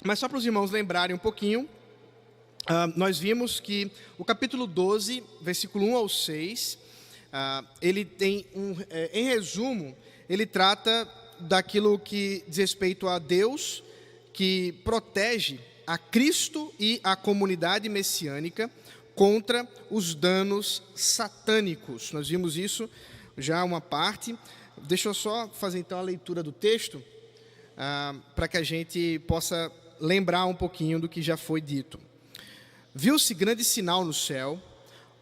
Mas só para os irmãos lembrarem um pouquinho, nós vimos que o capítulo 12, versículo 1 ao 6, ele tem em resumo, ele trata daquilo que diz respeito a Deus, que protege a Cristo e a comunidade messiânica contra os danos satânicos. Nós vimos isso já uma parte. Deixa eu só fazer então a leitura do texto, para que a gente possa lembrar um pouquinho do que já foi dito. Viu-se grande sinal no céu,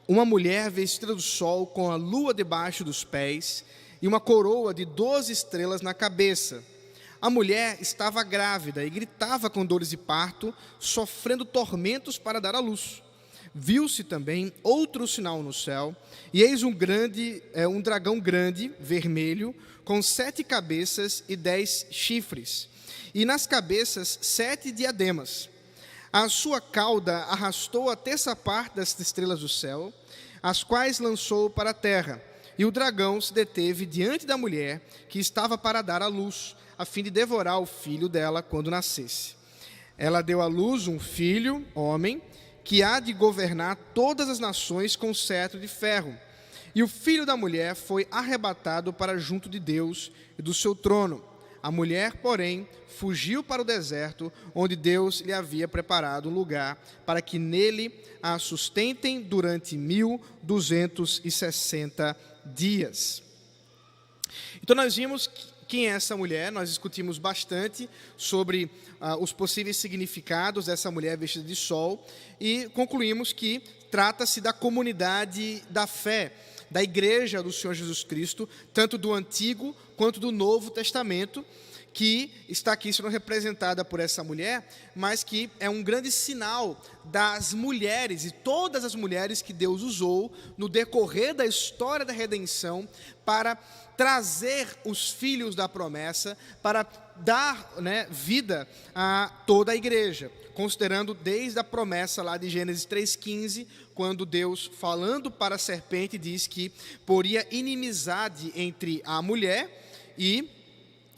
uma mulher vestida do sol com a lua debaixo dos pés e uma coroa de 12 estrelas na cabeça. A mulher estava grávida e gritava com dores de parto, sofrendo tormentos para dar à luz. Viu-se também outro sinal no céu, e eis um dragão grande, vermelho, com 7 cabeças e 10 chifres, e nas cabeças 7 diademas. A sua cauda arrastou a terça parte das estrelas do céu, as quais lançou para a terra, e o dragão se deteve diante da mulher, que estava para dar à luz, a fim de devorar o filho dela quando nascesse. Ela deu à luz um filho, homem, que há de governar todas as nações com cetro de ferro. E o filho da mulher foi arrebatado para junto de Deus e do seu trono. A mulher, porém, fugiu para o deserto, onde Deus lhe havia preparado um lugar para que nele a sustentem durante 1260 dias. Então nós vimos quem é essa mulher. Nós discutimos bastante sobre os possíveis significados dessa mulher vestida de sol e concluímos que trata-se da comunidade da fé, da igreja do Senhor Jesus Cristo, tanto do Antigo quanto do Novo Testamento, que está aqui sendo representada por essa mulher, mas que é um grande sinal das mulheres, e todas as mulheres que Deus usou no decorrer da história da redenção para trazer os filhos da promessa, para dar vida a toda a igreja, considerando desde a promessa lá de Gênesis 3,15, quando Deus, falando para a serpente, diz que poria inimizade entre a mulher e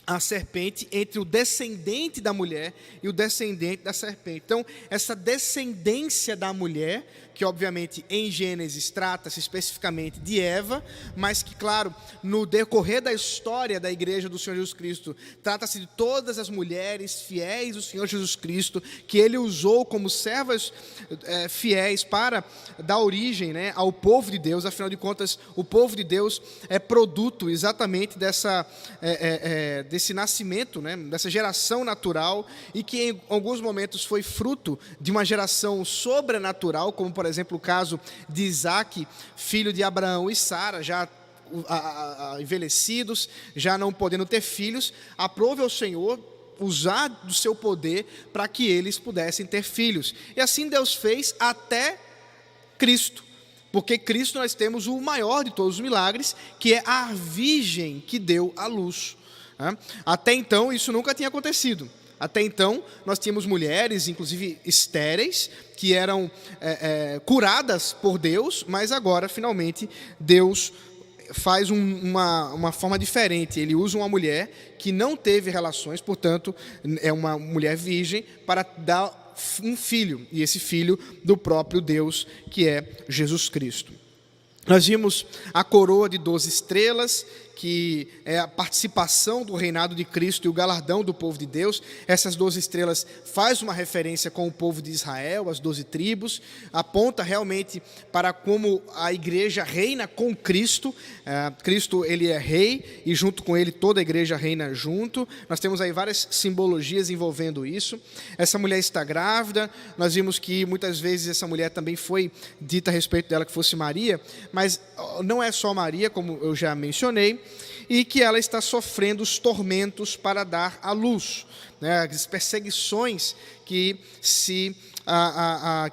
a serpente, entre o descendente da mulher e o descendente da serpente. Então, essa descendência da mulher, que obviamente em Gênesis trata-se especificamente de Eva, mas que, claro, no decorrer da história da igreja do Senhor Jesus Cristo, trata-se de todas as mulheres fiéis do Senhor Jesus Cristo, que ele usou como servas fiéis para dar origem ao povo de Deus. Afinal de contas, o povo de Deus é produto exatamente desse nascimento, dessa geração natural, e que em alguns momentos foi fruto de uma geração sobrenatural, como por exemplo o caso de Isaac, filho de Abraão e Sara, já envelhecidos, já não podendo ter filhos. Aprove ao Senhor usar do seu poder para que eles pudessem ter filhos, e assim Deus fez até Cristo, porque Cristo nós temos o maior de todos os milagres, que é a virgem que deu à luz. Até então isso nunca tinha acontecido. Até então nós tínhamos mulheres, inclusive estéreis, que eram curadas por Deus, mas agora finalmente Deus faz uma forma diferente. Ele usa uma mulher que não teve relações, portanto é uma mulher virgem, para dar um filho, e esse filho do próprio Deus, que é Jesus Cristo. Nós vimos a coroa de 12 estrelas, que é a participação do reinado de Cristo e o galardão do povo de Deus. Essas 12 estrelas faz uma referência com o povo de Israel, as 12 tribos, aponta realmente para como a igreja reina com Cristo. Cristo, ele é rei, e junto com ele toda a igreja reina junto. Nós temos aí várias simbologias envolvendo isso. Essa mulher está grávida. Nós vimos que muitas vezes essa mulher também foi dita a respeito dela que fosse Maria, mas não é só Maria, como eu já mencionei, e que ela está sofrendo os tormentos para dar à luz, as perseguições que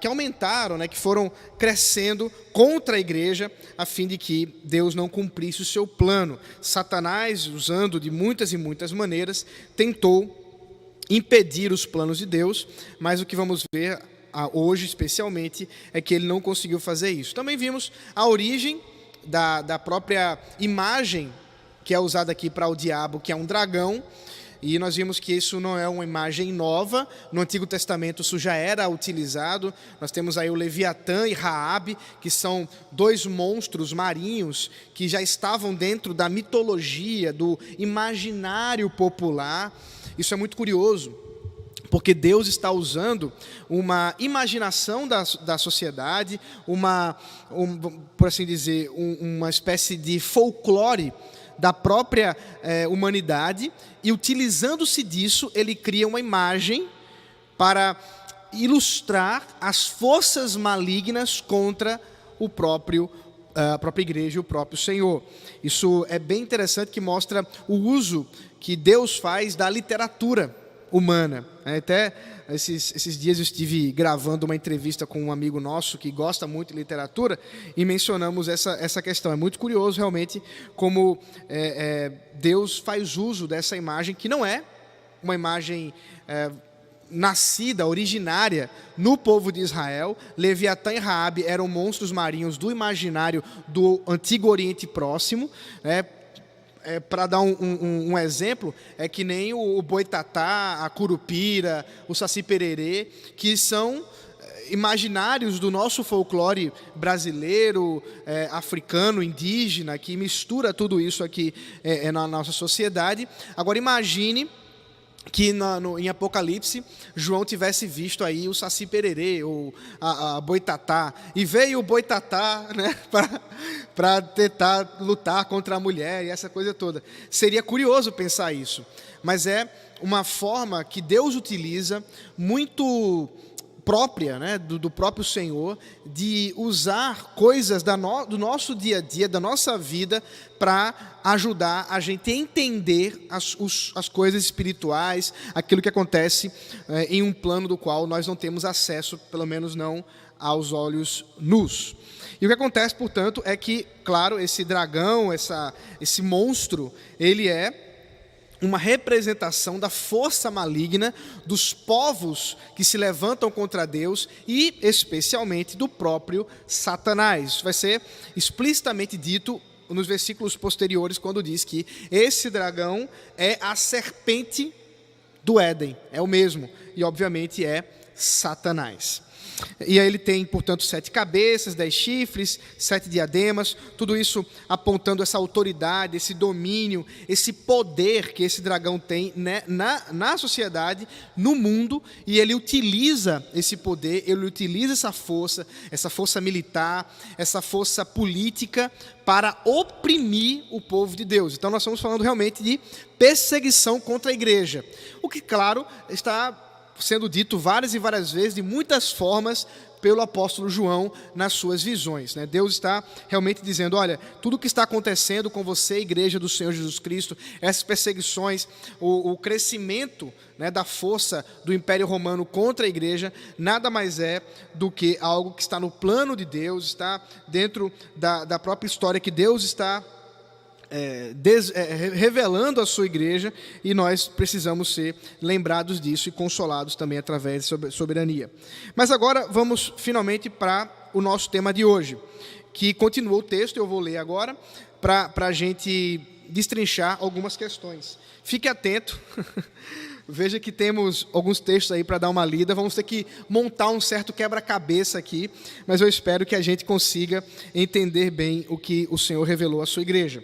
que aumentaram, que foram crescendo contra a igreja, a fim de que Deus não cumprisse o seu plano. Satanás, usando de muitas e muitas maneiras, tentou impedir os planos de Deus, mas o que vamos ver hoje especialmente é que ele não conseguiu fazer isso. Também vimos a origem da própria imagem que é usada aqui para o diabo, que é um dragão, e nós vimos que isso não é uma imagem nova. No Antigo Testamento isso já era utilizado. Nós temos aí o Leviatã e Raabe, que são dois monstros marinhos que já estavam dentro da mitologia, do imaginário popular. Isso é muito curioso, porque Deus está usando uma imaginação da sociedade, por assim dizer, uma espécie de folclore da própria humanidade, e utilizando-se disso, ele cria uma imagem para ilustrar as forças malignas contra a própria igreja e o próprio Senhor. Isso é bem interessante, que mostra o uso que Deus faz da literatura humana. Até esses dias eu estive gravando uma entrevista com um amigo nosso que gosta muito de literatura e mencionamos essa questão. É muito curioso realmente como Deus faz uso dessa imagem, que não é uma imagem nascida, originária no povo de Israel. Leviatã e Raabe eram monstros marinhos do imaginário do Antigo Oriente Próximo, para dar um exemplo, é que nem o boitatá, a curupira, o saci-pererê, que são imaginários do nosso folclore brasileiro, africano, indígena, que mistura tudo isso aqui na nossa sociedade. Agora imagine que em Apocalipse, João tivesse visto aí o saci-pererê, ou a boitatá, e veio o boitatá, né, para tentar lutar contra a mulher e essa coisa toda. Seria curioso pensar isso, mas é uma forma que Deus utiliza muito própria, né, do próprio Senhor, de usar coisas do nosso dia a dia, da nossa vida, para ajudar a gente a entender as coisas espirituais, aquilo que acontece em um plano do qual nós não temos acesso, pelo menos não aos olhos nus. E o que acontece, portanto, é que, claro, esse dragão, esse monstro, ele é uma representação da força maligna dos povos que se levantam contra Deus e, especialmente, do próprio Satanás. Isso vai ser explicitamente dito nos versículos posteriores, quando diz que esse dragão é a serpente do Éden, é o mesmo, e obviamente é Satanás. E aí ele tem, portanto, 7 cabeças, 10 chifres, 7 diademas, tudo isso apontando essa autoridade, esse domínio, esse poder que esse dragão tem, né, na sociedade, no mundo, e ele utiliza esse poder, ele utiliza essa força militar, essa força política, para oprimir o povo de Deus. Então nós estamos falando realmente de perseguição contra a igreja, o que, claro, está sendo dito várias e várias vezes, de muitas formas, pelo apóstolo João nas suas visões, né? Deus está realmente dizendo, olha, tudo o que está acontecendo com você, igreja do Senhor Jesus Cristo, essas perseguições, o crescimento, né, da força do Império Romano contra a igreja, nada mais é do que algo que está no plano de Deus, está dentro da própria história que Deus está revelando a sua igreja, e nós precisamos ser lembrados disso e consolados também através de soberania. Mas agora vamos finalmente para o nosso tema de hoje, que continua o texto, eu vou ler agora, para a gente destrinchar algumas questões. Fique atento, veja que temos alguns textos aí para dar uma lida, vamos ter que montar um certo quebra-cabeça aqui, mas eu espero que a gente consiga entender bem o que o Senhor revelou à sua igreja.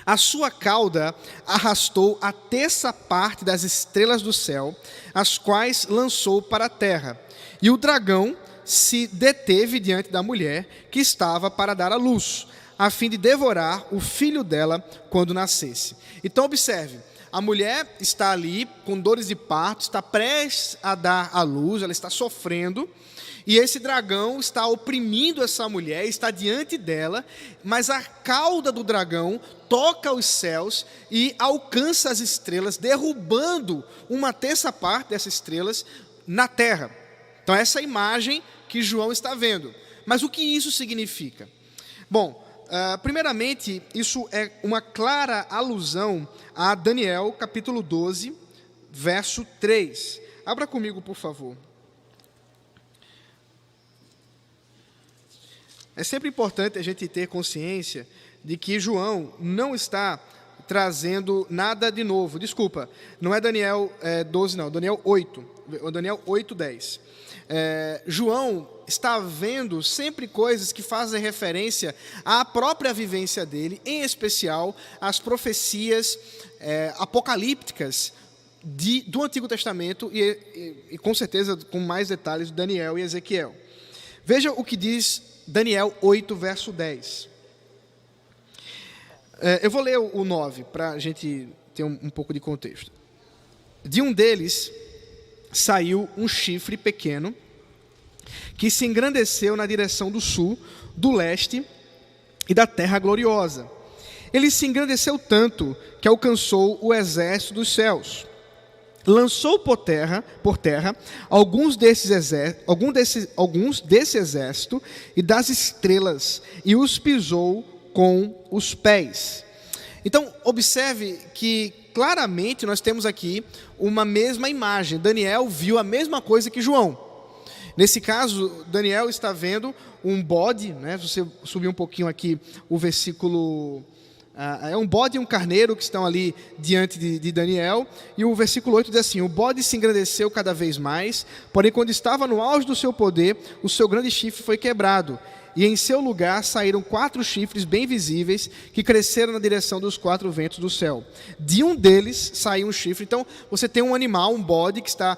A sua cauda arrastou a terça parte das estrelas do céu, as quais lançou para a terra. E o dragão se deteve diante da mulher que estava para dar à luz, a fim de devorar o filho dela quando nascesse. Então observe, a mulher está ali com dores de parto, está prestes a dar à luz, ela está sofrendo, e esse dragão está oprimindo essa mulher, está diante dela, mas a cauda do dragão toca os céus e alcança as estrelas, derrubando uma terça parte dessas estrelas na terra. Então essa é a imagem que João está vendo. Mas o que isso significa? Bom, primeiramente, isso é uma clara alusão a Daniel, capítulo 12, verso 3. Abra comigo, por favor. É sempre importante a gente ter consciência de que João não está trazendo nada de novo. Desculpa, não é Daniel 12, não, Daniel 8. Daniel 8:10. João está vendo sempre coisas que fazem referência à própria vivência dele, em especial às profecias apocalípticas do Antigo Testamento e com certeza com mais detalhes de Daniel e Ezequiel. Veja o que diz Daniel 8, verso 10. Eu vou ler o 9 para a gente ter um pouco de contexto. De um deles saiu um chifre pequeno que se engrandeceu na direção do sul, do leste e da terra gloriosa. Ele se engrandeceu tanto que alcançou o exército dos céus. Lançou por terra alguns desse exército e das estrelas e os pisou com os pés. Então, observe que claramente nós temos aqui uma mesma imagem. Daniel viu a mesma coisa que João. Nesse caso, Daniel está vendo um bode, né? Se você subir um pouquinho aqui o versículo... é um bode e um carneiro que estão ali diante de Daniel. E o versículo 8 diz assim: o bode se engrandeceu cada vez mais, porém quando estava no auge do seu poder, o seu grande chifre foi quebrado. E em seu lugar saíram 4 chifres bem visíveis, que cresceram na direção dos 4 ventos do céu. De um deles saiu um chifre. Então você tem um animal, um bode, que está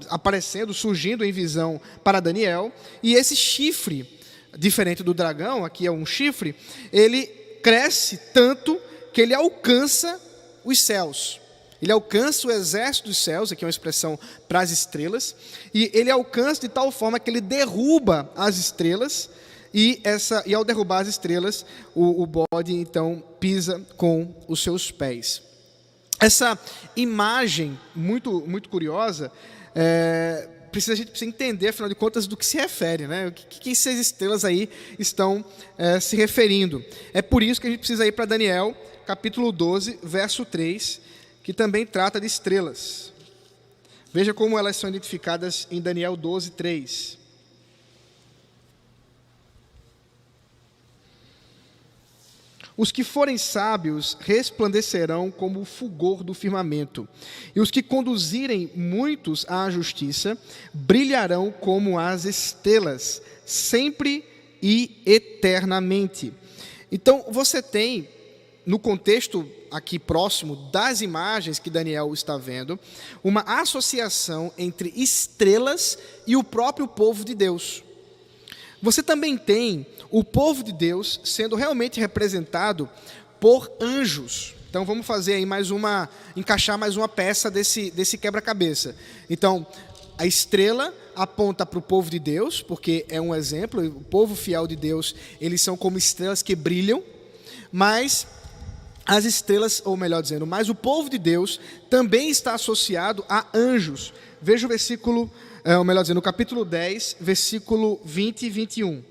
aparecendo, surgindo em visão para Daniel. E esse chifre, diferente do dragão, aqui é um chifre, ele cresce tanto que ele alcança os céus. Ele alcança o exército dos céus, aqui é uma expressão para as estrelas, e ele alcança de tal forma que ele derruba as estrelas, e ao derrubar as estrelas, o bode então pisa com os seus pés. Essa imagem muito, muito curiosa, a gente precisa entender, afinal de contas, do que se refere, né? O que essas estrelas aí estão se referindo. É por isso que a gente precisa ir para Daniel, capítulo 12, verso 3, que também trata de estrelas. Veja como elas são identificadas em Daniel 12, 3. Os que forem sábios resplandecerão como o fulgor do firmamento, e os que conduzirem muitos à justiça brilharão como as estrelas, sempre e eternamente. Então, você tem, no contexto aqui próximo das imagens que Daniel está vendo, uma associação entre estrelas e o próprio povo de Deus. Você também tem o povo de Deus sendo realmente representado por anjos. Então vamos fazer aí encaixar mais uma peça desse quebra-cabeça. Então, a estrela aponta para o povo de Deus, porque é um exemplo, o povo fiel de Deus, eles são como estrelas que brilham, mas as estrelas, ou melhor dizendo, mas o povo de Deus também está associado a anjos. Veja o versículo, ou melhor dizendo, no capítulo 10, versículo 20 e 21.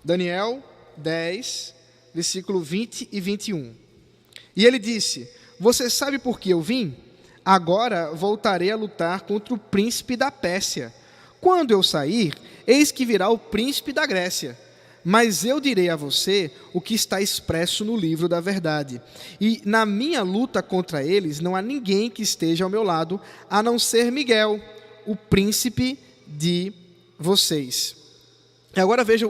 Daniel 10, versículo 20 e 21. E ele disse: você sabe por que eu vim? Agora voltarei a lutar contra o príncipe da Pérsia. Quando eu sair, eis que virá o príncipe da Grécia. Mas eu direi a você o que está expresso no livro da verdade. E na minha luta contra eles, não há ninguém que esteja ao meu lado, a não ser Miguel, o príncipe de vocês. Agora veja,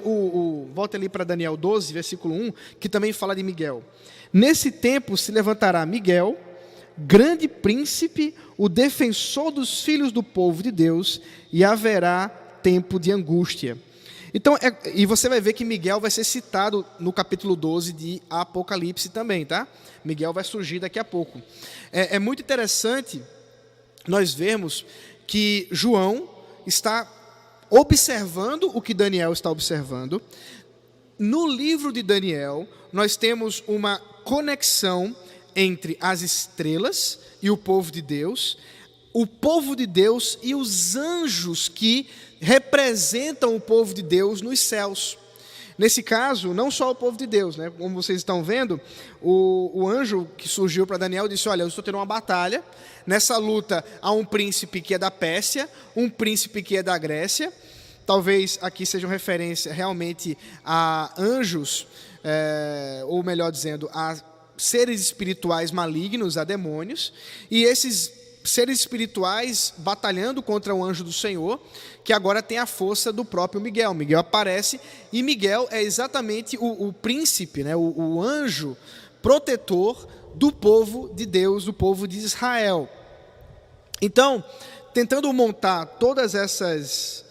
volta ali para Daniel 12, versículo 1, que também fala de Miguel. Nesse tempo se levantará Miguel, grande príncipe, o defensor dos filhos do povo de Deus, e haverá tempo de angústia. Então, e você vai ver que Miguel vai ser citado no capítulo 12 de Apocalipse também, tá? Miguel vai surgir daqui a pouco. É muito interessante nós vermos que João está observando o que Daniel está observando. No livro de Daniel, nós temos uma conexão entre as estrelas e o povo de Deus e os anjos que representam o povo de Deus nos céus. Nesse caso, não só o povo de Deus, né? Como vocês estão vendo, o anjo que surgiu para Daniel disse: olha, eu estou tendo uma batalha. Nessa luta há um príncipe que é da Pérsia, um príncipe que é da Grécia. Talvez aqui seja uma referência realmente a anjos, ou melhor dizendo, a seres espirituais malignos, a demônios, e esses seres espirituais batalhando contra o anjo do Senhor, que agora tem a força do próprio Miguel. Miguel aparece, e Miguel é exatamente o príncipe, né, o anjo protetor do povo de Deus, do povo de Israel. Então, tentando montar todas essas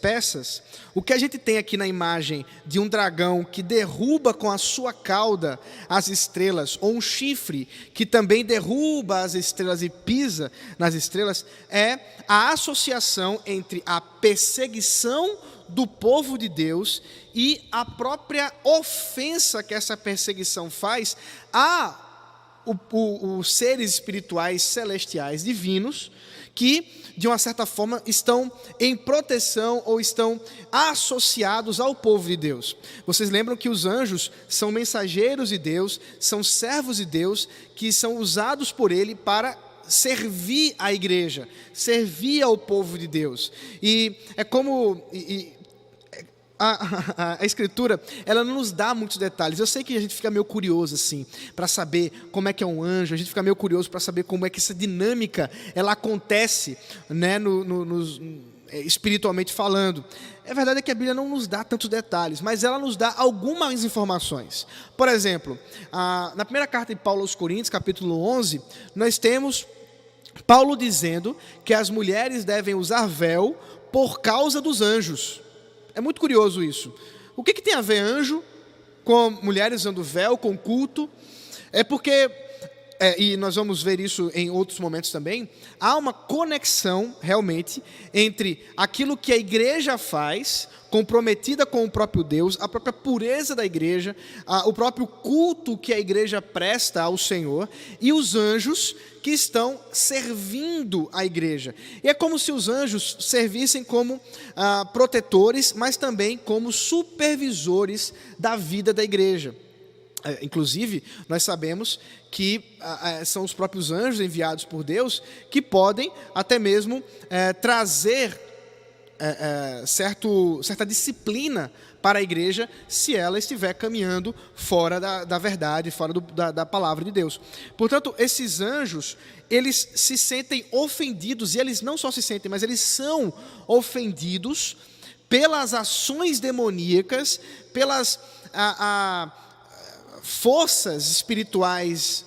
peças, o que a gente tem aqui na imagem de um dragão que derruba com a sua cauda as estrelas, ou um chifre que também derruba as estrelas e pisa nas estrelas, é a associação entre a perseguição do povo de Deus e a própria ofensa que essa perseguição faz os seres espirituais celestiais divinos, que de uma certa forma estão em proteção ou estão associados ao povo de Deus. Vocês lembram que os anjos são mensageiros de Deus, são servos de Deus, que são usados por Ele para servir a igreja, servir ao povo de Deus. E é como... A Escritura, ela não nos dá muitos detalhes. Eu sei que a gente fica meio curioso assim, para saber como é que é um anjo, a gente fica meio curioso para saber como é que essa dinâmica ela acontece, né, espiritualmente falando. É verdade que a Bíblia não nos dá tantos detalhes, mas ela nos dá algumas informações. Por exemplo, na primeira carta de Paulo aos Coríntios, capítulo 11, nós temos Paulo dizendo que as mulheres devem usar véu por causa dos anjos. É muito curioso isso. O que tem a ver anjo com mulheres usando véu, com culto? É porque, e nós vamos ver isso em outros momentos também, há uma conexão realmente entre aquilo que a igreja faz, comprometida com o próprio Deus, a própria pureza da igreja, o próprio culto que a igreja presta ao Senhor, e os anjos que estão servindo a igreja. E é como se os anjos servissem como protetores, mas também como supervisores da vida da igreja. Inclusive, nós sabemos que são os próprios anjos enviados por Deus que podem até mesmo trazer certa disciplina para a igreja se ela estiver caminhando fora da verdade, fora da palavra de Deus. Portanto, esses anjos, eles se sentem ofendidos, e eles não só se sentem, mas eles são ofendidos pelas ações demoníacas, pelas forças espirituais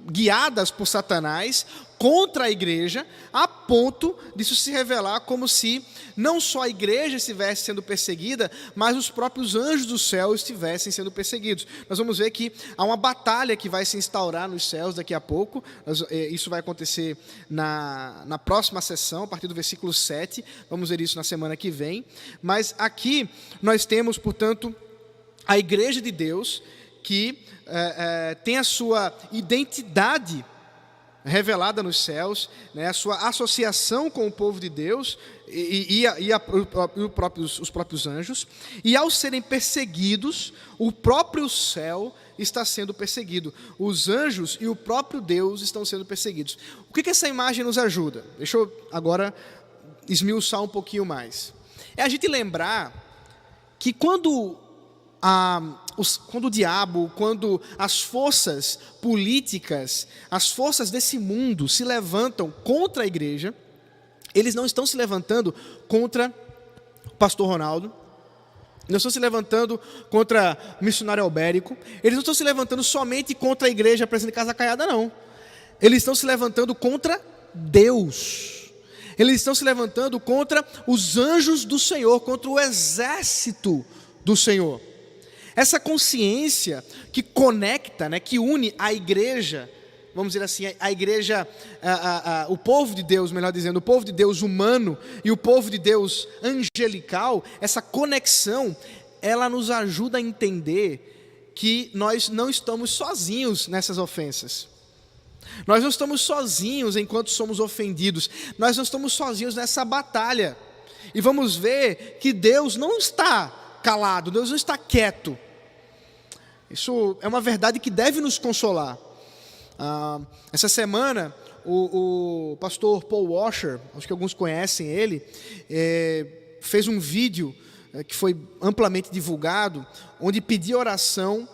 guiadas por Satanás contra a igreja, a ponto disso se revelar como se não só a igreja estivesse sendo perseguida, mas os próprios anjos do céu estivessem sendo perseguidos. Nós vamos ver que há uma batalha que vai se instaurar nos céus daqui a pouco. Isso vai acontecer na próxima sessão, a partir do versículo 7. Vamos ver isso na semana que vem. Mas aqui nós temos, portanto, a igreja de Deus que tem a sua identidade revelada nos céus, né, a sua associação com o povo de Deus os próprios anjos, e ao serem perseguidos, o próprio céu está sendo perseguido. Os anjos e o próprio Deus estão sendo perseguidos. O que essa imagem nos ajuda? Deixa eu agora esmiuçar um pouquinho mais. É a gente lembrar que quando o diabo, quando as forças políticas, as forças desse mundo se levantam contra a igreja, eles não estão se levantando contra o pastor Ronaldo, não estão se levantando contra o missionário Albérico, eles não estão se levantando somente contra a igreja presente em Casa Caiada, não. Eles estão se levantando contra Deus. Eles estão se levantando contra os anjos do Senhor, contra o exército do Senhor. Essa consciência que conecta, né, que une a igreja, vamos dizer assim, a igreja, o povo de Deus, melhor dizendo, o povo de Deus humano e o povo de Deus angelical, essa conexão, ela nos ajuda a entender que nós não estamos sozinhos nessas ofensas. Nós não estamos sozinhos enquanto somos ofendidos. Nós não estamos sozinhos nessa batalha. E vamos ver que Deus não está calado, Deus não está quieto. Isso é uma verdade que deve nos consolar. Essa semana, o pastor Paul Washer, acho que alguns conhecem ele, fez um vídeo que foi amplamente divulgado, onde pedia oração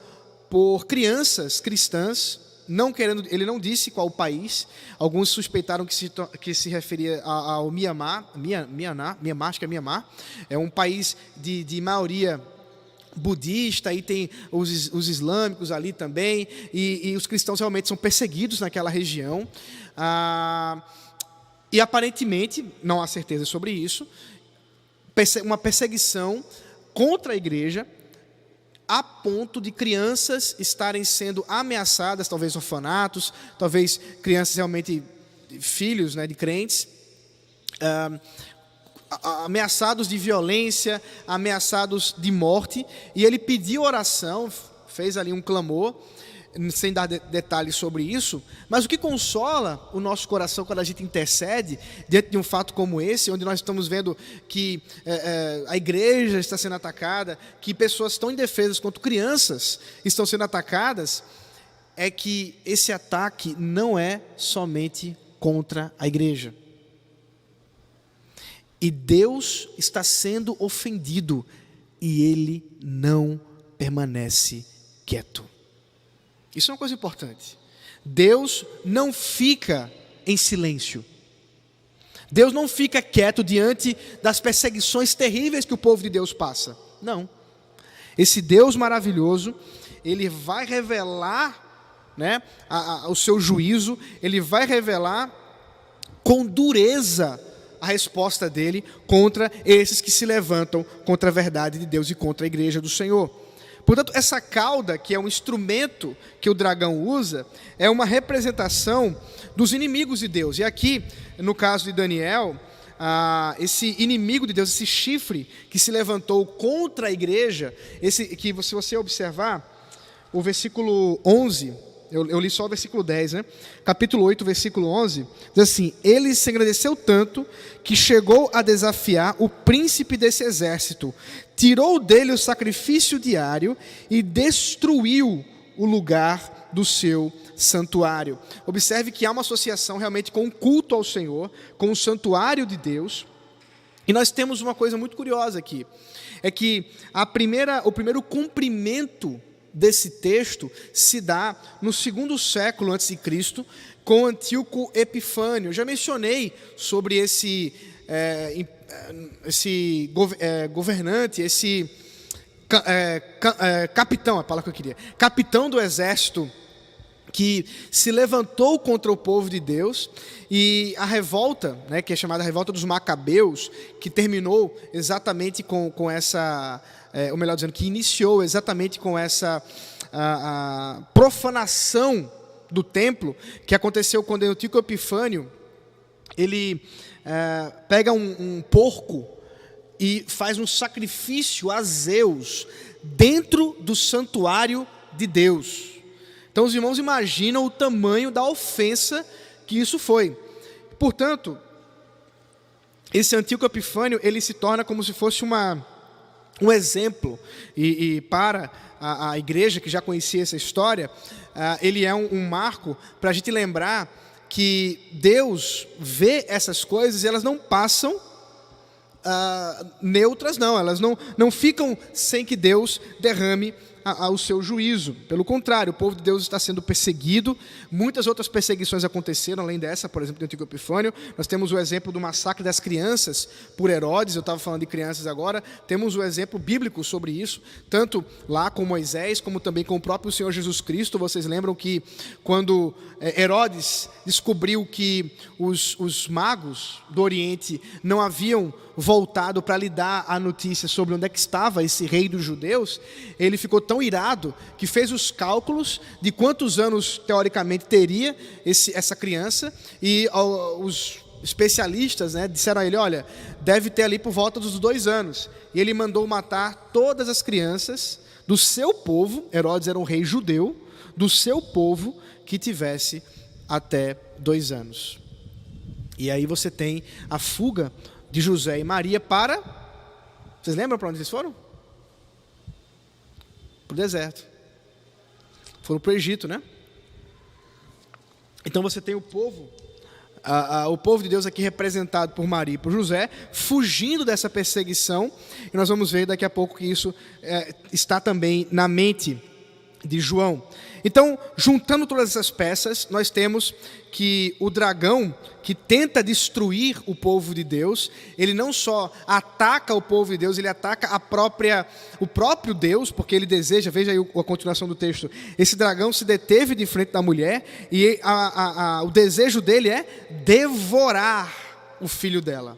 por crianças cristãs, não querendo, ele não disse qual país. Alguns suspeitaram que se referia ao Mianmar, acho que é Mianmar, é um país de maioria budista, e tem os islâmicos ali também, e os cristãos realmente são perseguidos naquela região, e aparentemente, não há certeza sobre isso, uma perseguição contra a igreja, a ponto de crianças estarem sendo ameaçadas, talvez orfanatos, talvez crianças realmente, filhos, né, de crentes, ameaçados de violência, ameaçados de morte, e ele pediu oração, fez ali um clamor, sem dar detalhes sobre isso, mas o que consola o nosso coração quando a gente intercede diante de um fato como esse, onde nós estamos vendo que a igreja está sendo atacada, que pessoas tão indefesas quanto crianças estão sendo atacadas, é que esse ataque não é somente contra a igreja. E Deus está sendo ofendido e Ele não permanece quieto. Isso é uma coisa importante. Deus não fica em silêncio. Deus não fica quieto diante das perseguições terríveis que o povo de Deus passa. Não. Esse Deus maravilhoso, Ele vai revelar, né, o seu juízo, Ele vai revelar com dureza a resposta dele contra esses que se levantam contra a verdade de Deus e contra a igreja do Senhor. Portanto, essa cauda, que é um instrumento que o dragão usa, é uma representação dos inimigos de Deus. E aqui, no caso de Daniel, esse inimigo de Deus, esse chifre que se levantou contra a igreja, que se você observar, o versículo 11, eu li só o versículo 10, né? Capítulo 8, versículo 11, diz assim: ele se engrandeceu tanto que chegou a desafiar o príncipe desse exército, tirou dele o sacrifício diário e destruiu o lugar do seu santuário. Observe que há uma associação realmente com o culto ao Senhor, com o santuário de Deus. E nós temos uma coisa muito curiosa aqui, é que o primeiro cumprimento desse texto se dá no 2º século antes de Cristo, com Antíoco Epifânio. Eu já mencionei sobre esse governante, esse capitão, a palavra que eu queria, capitão do exército, que se levantou contra o povo de Deus, e a revolta, né, que é chamada Revolta dos Macabeus, que terminou exatamente com essa, ou melhor dizendo, que iniciou exatamente com essa a profanação do templo, que aconteceu quando Antíoco Epifânio, ele pega um porco e faz um sacrifício a Zeus dentro do santuário de Deus. Então os irmãos imaginam o tamanho da ofensa que isso foi. Portanto, esse Antíoco Epifânio, ele se torna como se fosse um exemplo, e para a igreja que já conhecia essa história, ele é um marco para a gente lembrar que Deus vê essas coisas e elas não passam neutras, não, elas não ficam sem que Deus derrame o seu juízo. Pelo contrário, o povo de Deus está sendo perseguido. Muitas outras perseguições aconteceram, além dessa, por exemplo, do Antíoco Epifânio. Nós temos o exemplo do massacre das crianças por Herodes. Eu estava falando de crianças agora. Temos o exemplo bíblico sobre isso, tanto lá com Moisés, como também com o próprio Senhor Jesus Cristo. Vocês lembram que quando Herodes descobriu que os magos do Oriente não haviam voltado para lhe dar a notícia sobre onde é que estava esse rei dos judeus, ele ficou tão irado que fez os cálculos de quantos anos teoricamente teria essa criança, e os especialistas, né, disseram a ele: olha, deve ter ali por volta dos 2 anos. E ele mandou matar todas as crianças do seu povo. Herodes era um rei judeu, do seu povo, que tivesse até 2 anos. E aí você tem a fuga de José e Maria para... Vocês lembram para onde eles foram? Para o deserto. Foram para o Egito, né? Então você tem o povo de Deus aqui representado por Maria e por José, fugindo dessa perseguição. E nós vamos ver daqui a pouco que isso está também na mente de João. Então, juntando todas essas peças, nós temos que o dragão que tenta destruir o povo de Deus, ele não só ataca o povo de Deus, ele ataca o próprio Deus, porque ele deseja, veja aí a continuação do texto, esse dragão se deteve de frente da mulher e o desejo dele é devorar o filho dela.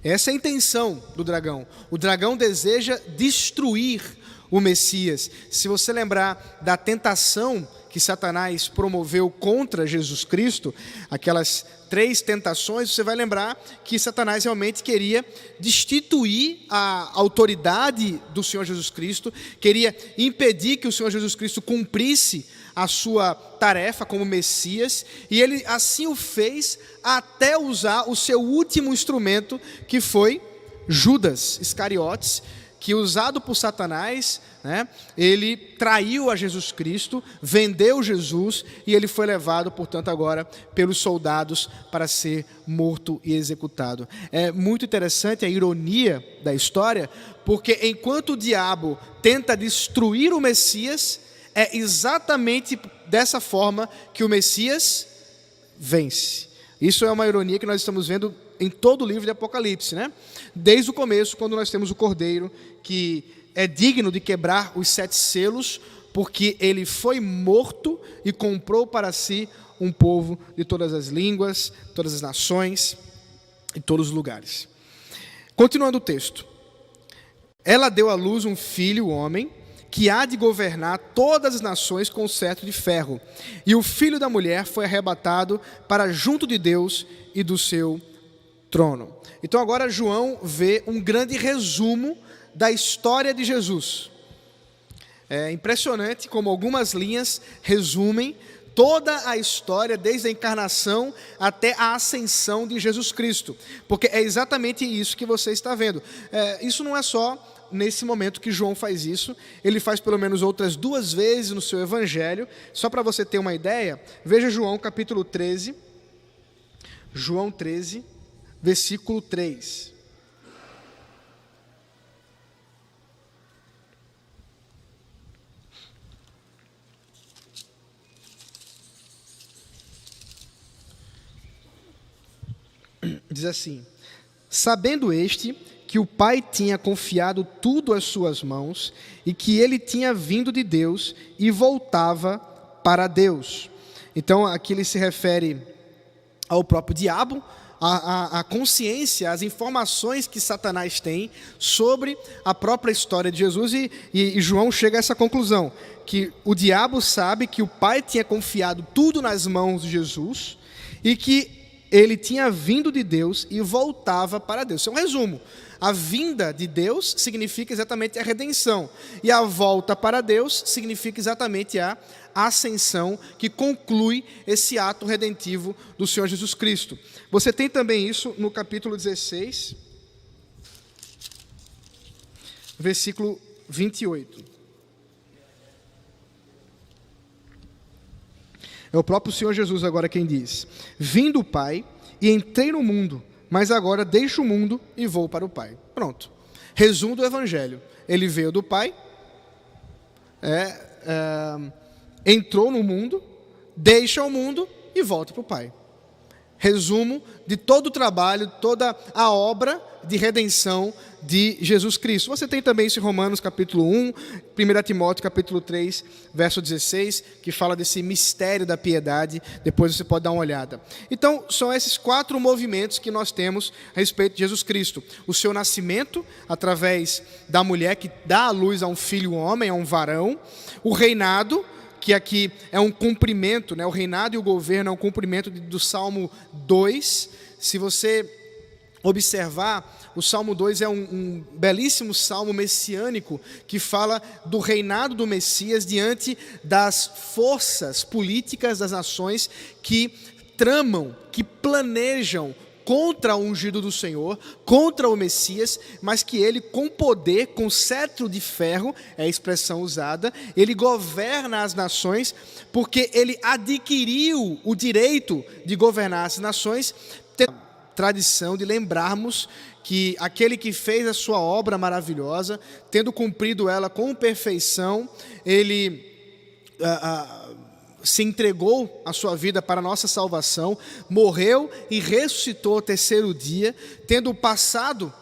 Essa é a intenção do dragão. O dragão deseja destruir o Messias. Se você lembrar da tentação que Satanás promoveu contra Jesus Cristo, aquelas 3 tentações, você vai lembrar que Satanás realmente queria destituir a autoridade do Senhor Jesus Cristo, queria impedir que o Senhor Jesus Cristo cumprisse a sua tarefa como Messias, e ele assim o fez até usar o seu último instrumento, que foi Judas Iscariotes, que usado por Satanás, ele traiu a Jesus Cristo, vendeu Jesus e ele foi levado, portanto, agora pelos soldados para ser morto e executado. É muito interessante a ironia da história, porque enquanto o diabo tenta destruir o Messias, é exatamente dessa forma que o Messias vence. Isso é uma ironia que nós estamos vendo em todo o livro de Apocalipse, Desde o começo, quando nós temos o Cordeiro, que é digno de quebrar os 7 selos, porque ele foi morto e comprou para si um povo de todas as línguas, todas as nações e todos os lugares. Continuando o texto. Ela deu à luz um filho, homem, que há de governar todas as nações com cetro de ferro. E o filho da mulher foi arrebatado para junto de Deus e do seu trono. Então agora João vê um grande resumo da história de Jesus. É impressionante como algumas linhas resumem toda a história, desde a encarnação até a ascensão de Jesus Cristo. Porque é exatamente isso que você está vendo. Isso não é só nesse momento que João faz isso, ele faz pelo menos outras 2 vezes no seu evangelho. Só para você ter uma ideia, veja João capítulo 13, João 13, versículo 3. Diz assim: sabendo este que o Pai tinha confiado tudo às suas mãos e que ele tinha vindo de Deus e voltava para Deus. Então aqui ele se refere ao próprio diabo, a consciência, as informações que Satanás tem sobre a própria história de Jesus, e João chega a essa conclusão, que o diabo sabe que o Pai tinha confiado tudo nas mãos de Jesus e que ele tinha vindo de Deus e voltava para Deus. Isso é um resumo. A vinda de Deus significa exatamente a redenção, e a volta para Deus significa exatamente a ascensão, que conclui esse ato redentivo do Senhor Jesus Cristo. Você tem também isso no capítulo 16, versículo 28. É o próprio Senhor Jesus agora quem diz: vim do Pai e entrei no mundo, mas agora deixo o mundo e vou para o Pai. Pronto. Resumo do Evangelho. Ele veio do Pai, entrou no mundo, deixa o mundo e volta para o Pai. Resumo de todo o trabalho, toda a obra de redenção de Jesus Cristo. Você tem também isso em Romanos capítulo 1, 1 Timóteo capítulo 3, verso 16, que fala desse mistério da piedade. Depois você pode dar uma olhada. Então, são esses 4 movimentos que nós temos a respeito de Jesus Cristo. O seu nascimento, através da mulher que dá à luz a um filho homem, a um varão. O reinado, que aqui é um cumprimento, o reinado e o governo é um cumprimento do Salmo 2. Se você observar, o Salmo 2 é um belíssimo salmo messiânico que fala do reinado do Messias diante das forças políticas das nações que tramam, que planejam contra o ungido do Senhor, contra o Messias, mas que ele, com poder, com cetro de ferro, é a expressão usada, ele governa as nações, porque ele adquiriu o direito de governar as nações. Tradição de lembrarmos que aquele que fez a sua obra maravilhosa, tendo cumprido ela com perfeição, ele se entregou a sua vida para a nossa salvação, morreu e ressuscitou ao terceiro dia, tendo passado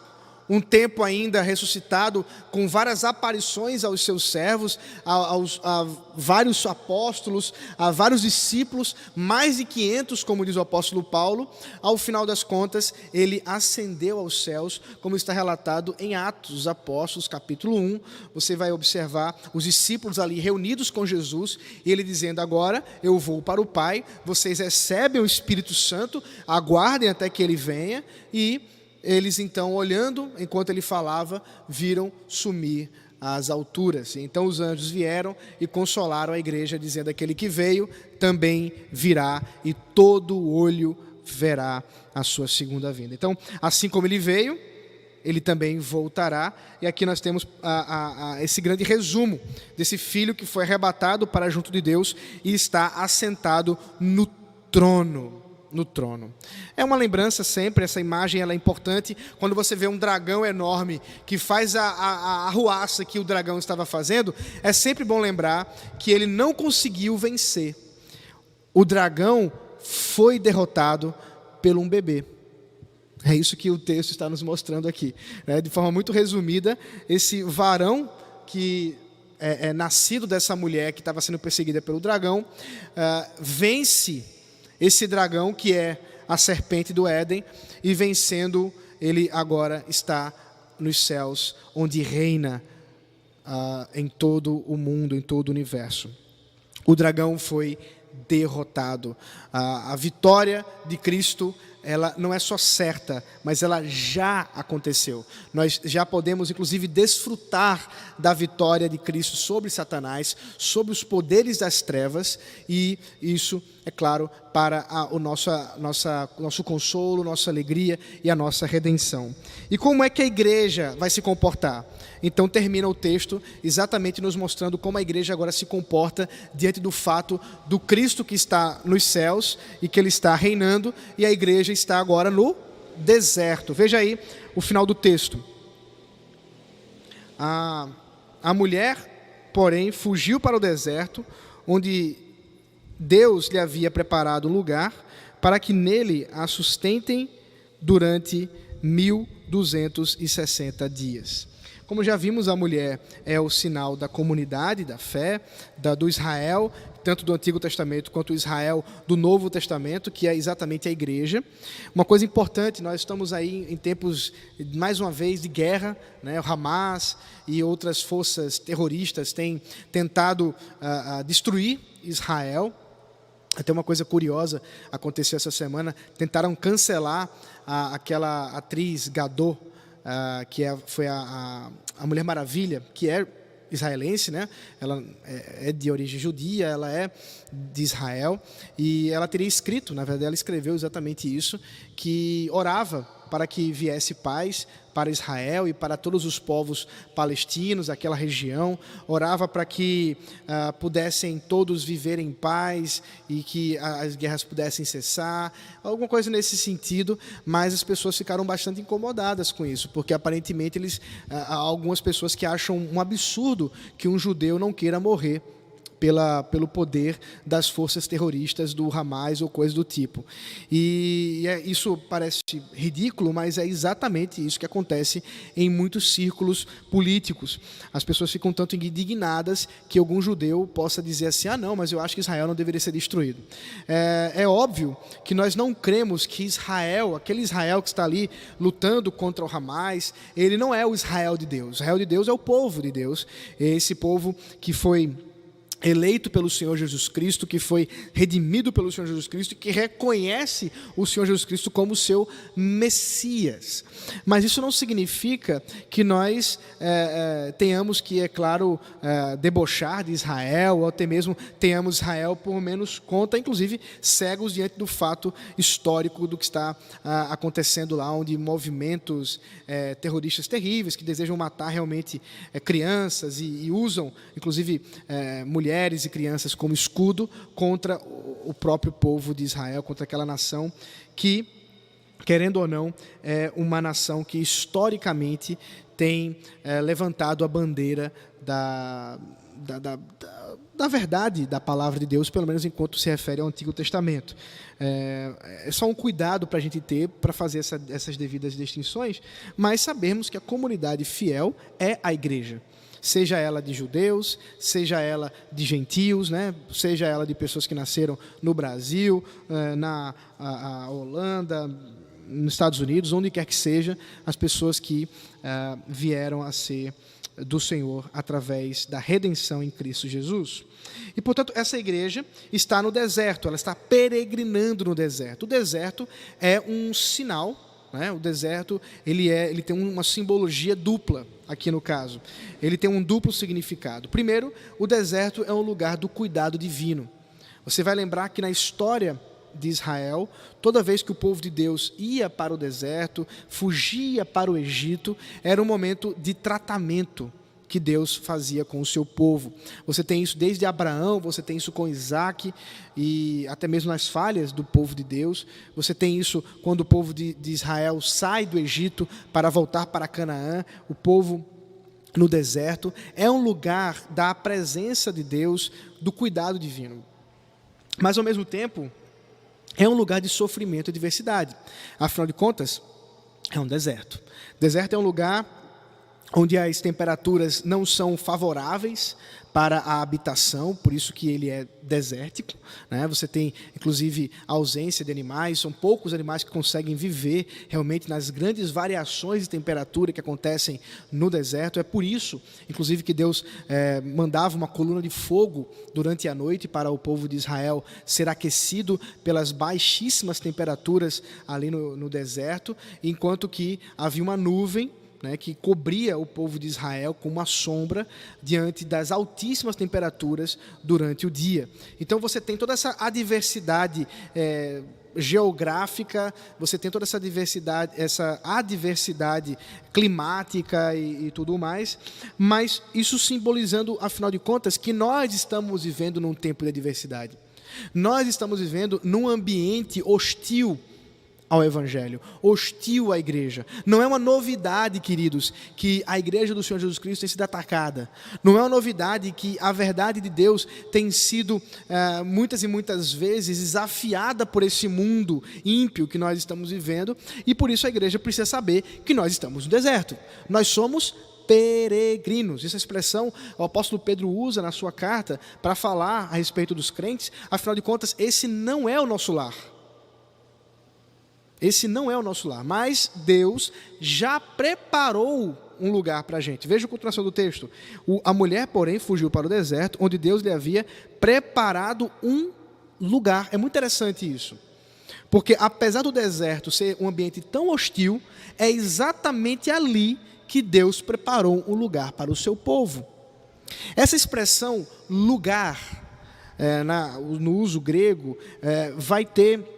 um tempo ainda ressuscitado, com várias aparições aos seus servos, a vários apóstolos, a vários discípulos, mais de 500, como diz o apóstolo Paulo. Ao final das contas, ele ascendeu aos céus, como está relatado em Atos dos Apóstolos, capítulo 1. Você vai observar os discípulos ali reunidos com Jesus, e ele dizendo: agora eu vou para o Pai, vocês recebem o Espírito Santo, aguardem até que ele venha. E eles então, olhando enquanto ele falava, viram sumir as alturas. Então os anjos vieram e consolaram a igreja, dizendo: aquele que veio também virá, e todo olho verá a sua segunda vinda. Então, assim como ele veio, ele também voltará. E aqui nós temos esse grande resumo desse filho que foi arrebatado para junto de Deus e está assentado no trono. É uma lembrança sempre, essa imagem ela é importante. Quando você vê um dragão enorme que faz a arruaça que o dragão estava fazendo, é sempre bom lembrar que ele não conseguiu vencer. O dragão foi derrotado por um bebê. É isso que o texto está nos mostrando aqui, né? De forma muito resumida, esse varão que é nascido dessa mulher que estava sendo perseguida pelo dragão, vence esse dragão que é a serpente do Éden, e vencendo, ele agora está nos céus, onde reina em todo o mundo, em todo o universo. O dragão foi derrotado. A vitória de Cristo, ela não é só certa, mas ela já aconteceu. Nós já podemos, inclusive, desfrutar da vitória de Cristo sobre Satanás, sobre os poderes das trevas, e isso, é claro, para o nosso consolo, nossa alegria e a nossa redenção. E como é que a igreja vai se comportar? Então termina o texto exatamente nos mostrando como a igreja agora se comporta diante do fato do Cristo que está nos céus e que ele está reinando, e a igreja está agora no deserto. Veja aí o final do texto. A mulher, porém, fugiu para o deserto, onde Deus lhe havia preparado um lugar para que nele a sustentem durante 1260 dias. Como já vimos, a mulher é o sinal da comunidade, da fé, do Israel, tanto do Antigo Testamento quanto o Israel do Novo Testamento, que é exatamente a igreja. Uma coisa importante, nós estamos aí em tempos, mais uma vez, de guerra, né? O Hamas e outras forças terroristas têm tentado destruir Israel. Até uma coisa curiosa aconteceu essa semana: tentaram cancelar aquela atriz Gadot, que foi a Mulher Maravilha, que é israelense, né? Ela é de origem judia, ela é de Israel, e ela teria escrito, na verdade ela escreveu exatamente isso, que orava para que viesse paz para Israel e para todos os povos palestinos daquela região, orava para que pudessem todos viver em paz e que as guerras pudessem cessar, alguma coisa nesse sentido. Mas as pessoas ficaram bastante incomodadas com isso, porque aparentemente há algumas pessoas que acham um absurdo que um judeu não queira morrer pelo poder das forças terroristas do Hamas ou coisa do tipo. E isso parece ridículo, mas é exatamente isso que acontece em muitos círculos políticos. As pessoas ficam tanto indignadas que algum judeu possa dizer assim: não, mas eu acho que Israel não deveria ser destruído. É óbvio que nós não cremos que Israel, aquele Israel que está ali lutando contra o Hamas, ele não é o Israel de Deus. O Israel de Deus é o povo de Deus, esse povo que foi eleito pelo Senhor Jesus Cristo, que foi redimido pelo Senhor Jesus Cristo, que reconhece o Senhor Jesus Cristo como seu Messias. Mas isso não significa que nós tenhamos que, é claro, debochar de Israel, ou até mesmo tenhamos Israel por menos conta, inclusive cegos diante do fato histórico do que está acontecendo lá, onde movimentos terroristas terríveis, que desejam matar realmente crianças e usam, inclusive, mulheres e crianças como escudo contra o próprio povo de Israel, contra aquela nação que, querendo ou não, é uma nação que historicamente tem levantado a bandeira da verdade da palavra de Deus, pelo menos enquanto se refere ao Antigo Testamento. É só um cuidado para a gente ter, para fazer essas devidas distinções, mas sabermos que a comunidade fiel é a igreja. Seja ela de judeus, seja ela de gentios, né? Seja ela de pessoas que nasceram no Brasil, na Holanda, nos Estados Unidos, onde quer que seja, as pessoas que vieram a ser do Senhor através da redenção em Cristo Jesus. E, portanto, essa igreja está no deserto, ela está peregrinando no deserto. O deserto é um sinal, né? O deserto ele tem uma simbologia dupla, aqui no caso. Ele tem um duplo significado. Primeiro, o deserto é um lugar do cuidado divino. Você vai lembrar que na história de Israel, toda vez que o povo de Deus ia para o deserto, fugia para o Egito, era um momento de tratamento que Deus fazia com o seu povo. Você tem isso desde Abraão, você tem isso com Isaac, e até mesmo nas falhas do povo de Deus. Você tem isso quando o povo de Israel sai do Egito para voltar para Canaã, o povo no deserto. É um lugar da presença de Deus, do cuidado divino. Mas, ao mesmo tempo, é um lugar de sofrimento e diversidade. Afinal de contas, é um deserto. Deserto é um lugar onde as temperaturas não são favoráveis para a habitação, por isso que ele é desértico, né? Você tem, inclusive, a ausência de animais, são poucos animais que conseguem viver realmente nas grandes variações de temperatura que acontecem no deserto. É por isso, inclusive, que Deus mandava uma coluna de fogo durante a noite para o povo de Israel ser aquecido pelas baixíssimas temperaturas ali no deserto, enquanto que havia uma nuvem, né, que cobria o povo de Israel com uma sombra diante das altíssimas temperaturas durante o dia. Então você tem toda essa adversidade geográfica, você tem toda essa adversidade climática e tudo mais, mas isso simbolizando, afinal de contas, que nós estamos vivendo num tempo de adversidade. Nós estamos vivendo num ambiente hostil ao Evangelho, hostil à igreja. Não é uma novidade, queridos, que a igreja do Senhor Jesus Cristo tem sido atacada. Não é uma novidade que a verdade de Deus tem sido muitas e muitas vezes desafiada por esse mundo ímpio que nós estamos vivendo, e por isso a igreja precisa saber que nós estamos no deserto. Nós somos peregrinos. Essa expressão o apóstolo Pedro usa na sua carta para falar a respeito dos crentes. Afinal de contas, esse não é o nosso lar. Esse não é o nosso lar, mas Deus já preparou um lugar para a gente. Veja a continuação do texto. A mulher, porém, fugiu para o deserto, onde Deus lhe havia preparado um lugar. É muito interessante isso, porque apesar do deserto ser um ambiente tão hostil, é exatamente ali que Deus preparou um lugar para o seu povo. Essa expressão lugar, no uso grego, vai ter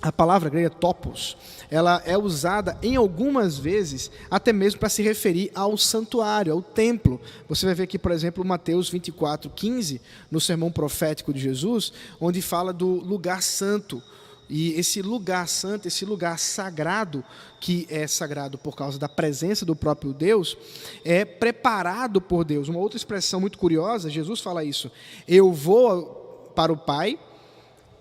a palavra grega topos. Ela é usada em algumas vezes até mesmo para se referir ao santuário, ao templo. Você vai ver aqui, por exemplo, Mateus 24:15, no sermão profético de Jesus, onde fala do lugar santo. E esse lugar santo, esse lugar sagrado, que é sagrado por causa da presença do próprio Deus, é preparado por Deus. Uma outra expressão muito curiosa, Jesus fala isso: eu vou para o Pai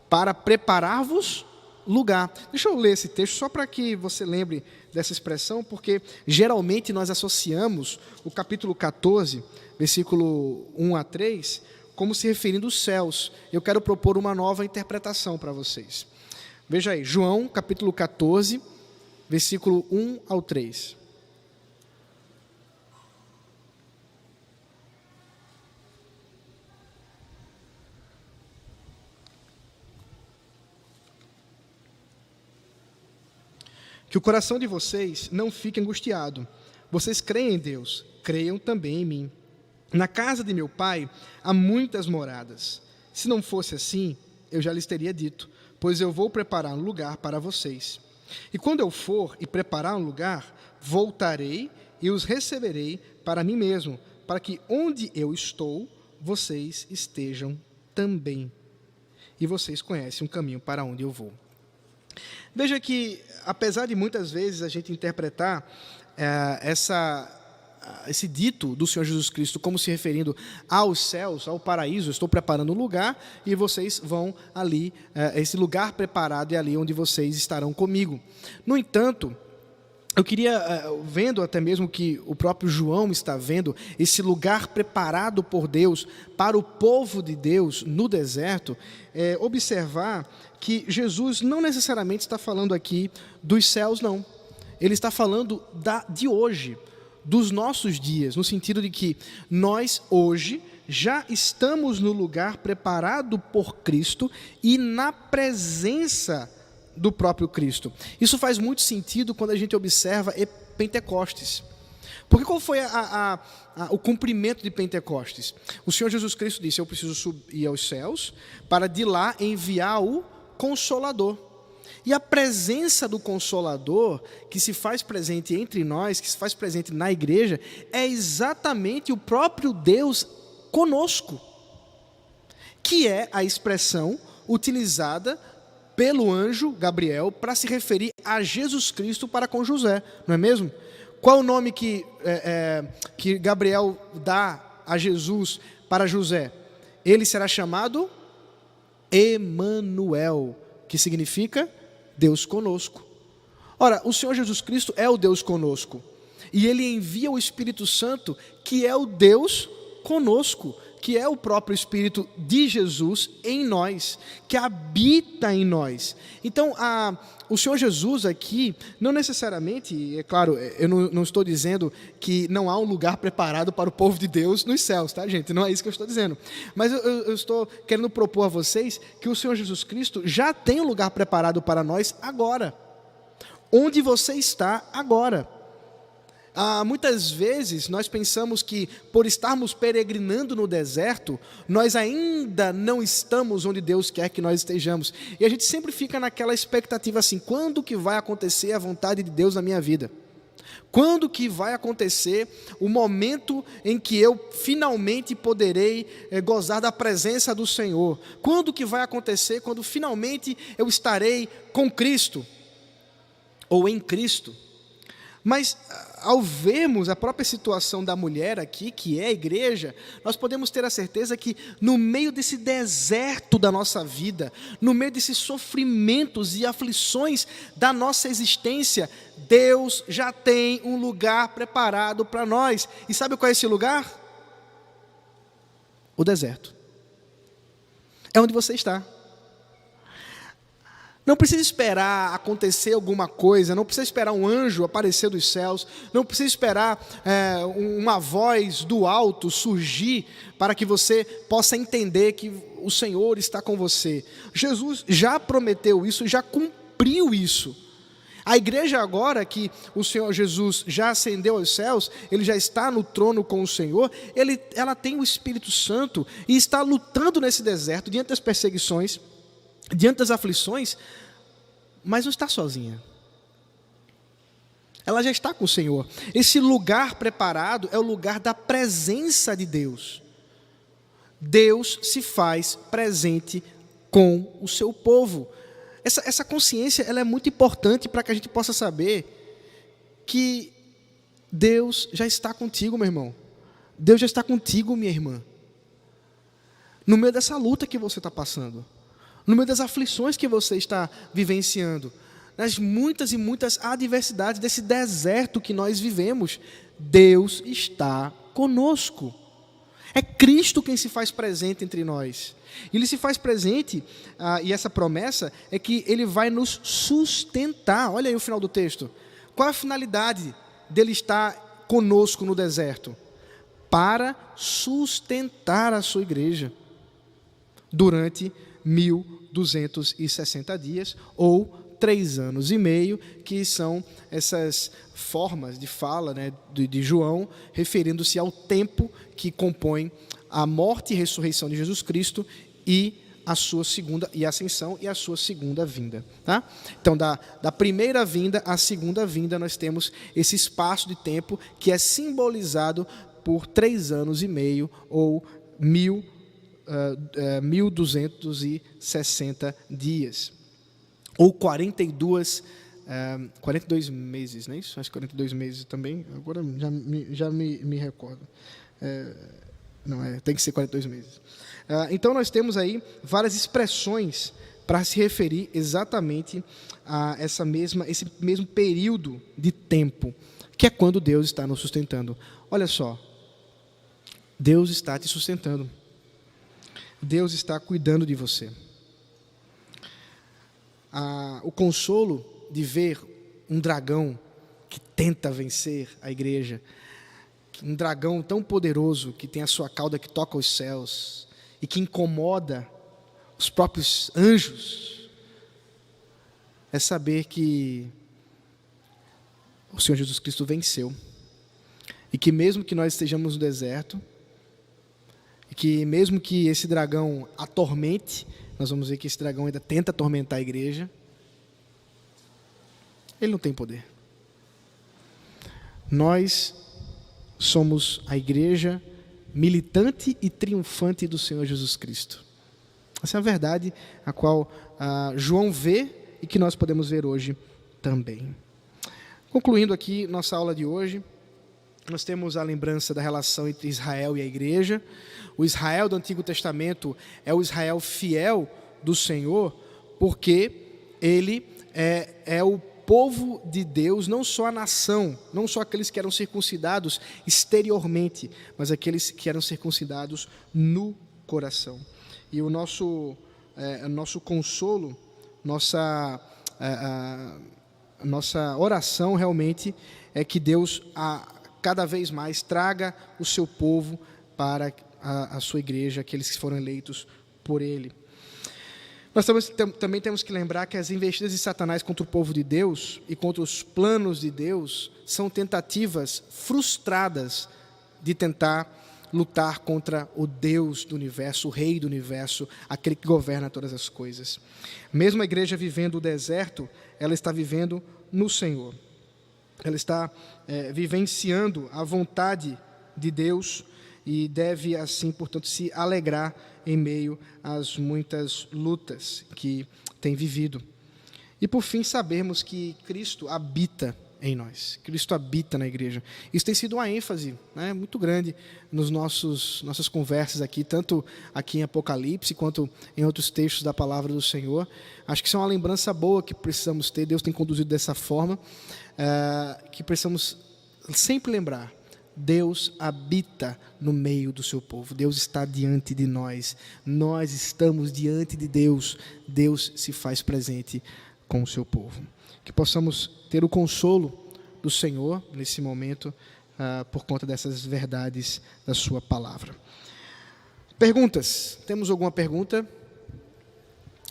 para preparar-vos lugar. Deixa eu ler esse texto só para que você lembre dessa expressão, porque geralmente nós associamos o capítulo 14, versículo 1 a 3, como se referindo aos céus. Eu quero propor uma nova interpretação para vocês. Veja aí, João capítulo 14, versículo 1 ao 3. Que o coração de vocês não fique angustiado. Vocês creem em Deus, creiam também em mim. Na casa de meu pai há muitas moradas. Se não fosse assim, eu já lhes teria dito, pois eu vou preparar um lugar para vocês. E quando eu for e preparar um lugar, voltarei e os receberei para mim mesmo, para que onde eu estou, vocês estejam também. E vocês conhecem o caminho para onde eu vou. Veja que, apesar de muitas vezes a gente interpretar essa esse dito do Senhor Jesus Cristo como se referindo aos céus, ao paraíso. Eu estou preparando um lugar e vocês vão ali, esse lugar preparado é ali onde vocês estarão comigo. No entanto, eu queria, vendo até mesmo que o próprio João está vendo, esse lugar preparado por Deus para o povo de Deus no deserto, observar que Jesus não necessariamente está falando aqui dos céus, não. Ele está falando de hoje, dos nossos dias, no sentido de que nós hoje já estamos no lugar preparado por Cristo e na presença do próprio Cristo. Isso faz muito sentido quando a gente observa Pentecostes. Porque qual foi o cumprimento de Pentecostes? O Senhor Jesus Cristo disse: eu preciso subir aos céus para de lá enviar o Consolador. E a presença do Consolador, que se faz presente entre nós, que se faz presente na igreja, é exatamente o próprio Deus conosco, que é a expressão utilizada pelo anjo Gabriel para se referir a Jesus Cristo para com José, não é mesmo? Qual o nome que Gabriel dá a Jesus para José? Ele será chamado Emanuel, que significa Deus conosco. Ora, o Senhor Jesus Cristo é o Deus conosco, e Ele envia o Espírito Santo, que é o Deus conosco, que é o próprio Espírito de Jesus em nós, que habita em nós. Então, o Senhor Jesus aqui, não necessariamente, é claro, eu não estou dizendo que não há um lugar preparado para o povo de Deus nos céus, tá, gente? Não é isso que eu estou dizendo. Mas eu estou querendo propor a vocês que o Senhor Jesus Cristo já tem um lugar preparado para nós agora. Onde você está agora. Muitas vezes nós pensamos que por estarmos peregrinando no deserto, nós ainda não estamos onde Deus quer que nós estejamos. E a gente sempre fica naquela expectativa assim: quando que vai acontecer a vontade de Deus na minha vida? Quando que vai acontecer o momento em que eu finalmente poderei gozar da presença do Senhor? Quando que vai acontecer quando finalmente eu estarei com Cristo? Ou em Cristo? Mas, ao vermos a própria situação da mulher aqui, que é a igreja, nós podemos ter a certeza que no meio desse deserto da nossa vida, no meio desses sofrimentos e aflições da nossa existência, Deus já tem um lugar preparado para nós. E sabe qual é esse lugar? O deserto. É onde você está. Não precisa esperar acontecer alguma coisa, não precisa esperar um anjo aparecer dos céus, não precisa esperar uma voz do alto surgir para que você possa entender que o Senhor está com você. Jesus já prometeu isso, já cumpriu isso. A igreja agora que o Senhor Jesus já ascendeu aos céus, Ele já está no trono com o Senhor, ela tem o Espírito Santo e está lutando nesse deserto, diante das perseguições, diante das aflições, mas não está sozinha. Ela já está com o Senhor. Esse lugar preparado é o lugar da presença de Deus. Deus se faz presente com o seu povo. Essa consciência ela é muito importante para que a gente possa saber que Deus já está contigo, meu irmão. Deus já está contigo, minha irmã. No meio dessa luta que você está passando, no meio das aflições que você está vivenciando, nas muitas e muitas adversidades desse deserto que nós vivemos, Deus está conosco. É Cristo quem se faz presente entre nós. Ele se faz presente, e essa promessa é que Ele vai nos sustentar. Olha aí o final do texto. Qual é a finalidade dele estar conosco no deserto? Para sustentar a sua igreja durante 1260 dias, ou 3 anos e meio, que são essas formas de fala, né, de João, referindo-se ao tempo que compõe a morte e ressurreição de Jesus Cristo e a sua segunda e ascensão e a sua segunda vinda, tá? Então, da primeira vinda à segunda vinda, nós temos esse espaço de tempo que é simbolizado por 3 anos e meio, ou 1260 dias, ou 42 42 meses, não é isso? Acho que 42 meses também. Agora já me recordo. Tem que ser 42 meses. Então, nós temos aí várias expressões para se referir exatamente a esse mesmo período de tempo, que é quando Deus está nos sustentando. Olha só, Deus está te sustentando. Deus está cuidando de você. O consolo de ver um dragão que tenta vencer a igreja, um dragão tão poderoso que tem a sua cauda que toca os céus e que incomoda os próprios anjos, é saber que o Senhor Jesus Cristo venceu e que mesmo que nós estejamos no deserto e que mesmo que esse dragão atormente, nós vamos ver que esse dragão ainda tenta atormentar a igreja, ele não tem poder. Nós somos a igreja militante e triunfante do Senhor Jesus Cristo. Essa é a verdade a qual João vê e que nós podemos ver hoje também. Concluindo aqui nossa aula de hoje, nós temos a lembrança da relação entre Israel e a igreja. O Israel do Antigo Testamento é o Israel fiel do Senhor, porque ele é o povo de Deus, não só a nação, não só aqueles que eram circuncidados exteriormente, mas aqueles que eram circuncidados no coração. E o nosso consolo, nossa oração realmente é que Deus cada vez mais traga o seu povo para a sua igreja, aqueles que foram eleitos por Ele. Nós também temos que lembrar que as investidas de Satanás contra o povo de Deus e contra os planos de Deus são tentativas frustradas de tentar lutar contra o Deus do universo, o Rei do universo, aquele que governa todas as coisas. Mesmo a igreja vivendo o deserto, ela está vivendo no Senhor. Ela está vivenciando a vontade de Deus e deve, assim, portanto, se alegrar em meio às muitas lutas que tem vivido. E, por fim, sabermos que Cristo habita em nós. Cristo habita na igreja. Isso tem sido uma ênfase, muito grande nos nossas conversas aqui, tanto aqui em Apocalipse, quanto em outros textos da palavra do Senhor. Acho que isso é uma lembrança boa que precisamos ter. Deus tem conduzido dessa forma, que precisamos sempre lembrar. Deus habita no meio do seu povo. Deus está diante de nós. Nós estamos diante de Deus. Deus se faz presente com o seu povo. Que possamos ter o consolo do Senhor nesse momento, por conta dessas verdades da sua palavra. Perguntas? Temos alguma pergunta?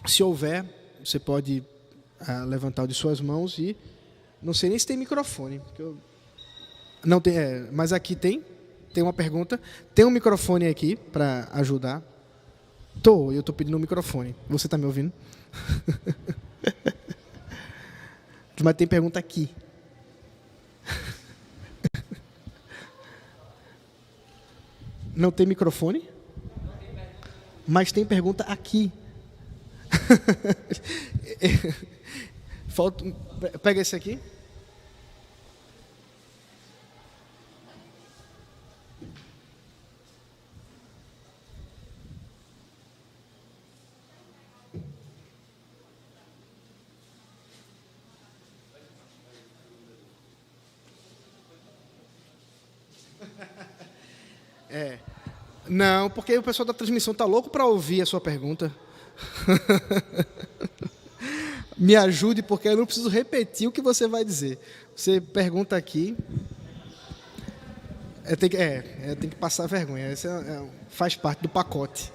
Se houver, você pode levantar o de suas mãos e... Não sei nem se tem microfone. Não tem, mas aqui tem uma pergunta. Tem um microfone aqui para ajudar. Eu estou pedindo um microfone. Você está me ouvindo? Mas tem pergunta aqui. Não tem microfone? Mas tem pergunta aqui. Pega esse aqui. Não, porque o pessoal da transmissão está louco para ouvir a sua pergunta. Me ajude, porque eu não preciso repetir o que você vai dizer. Você pergunta aqui. Tem que passar vergonha. Isso faz parte do pacote.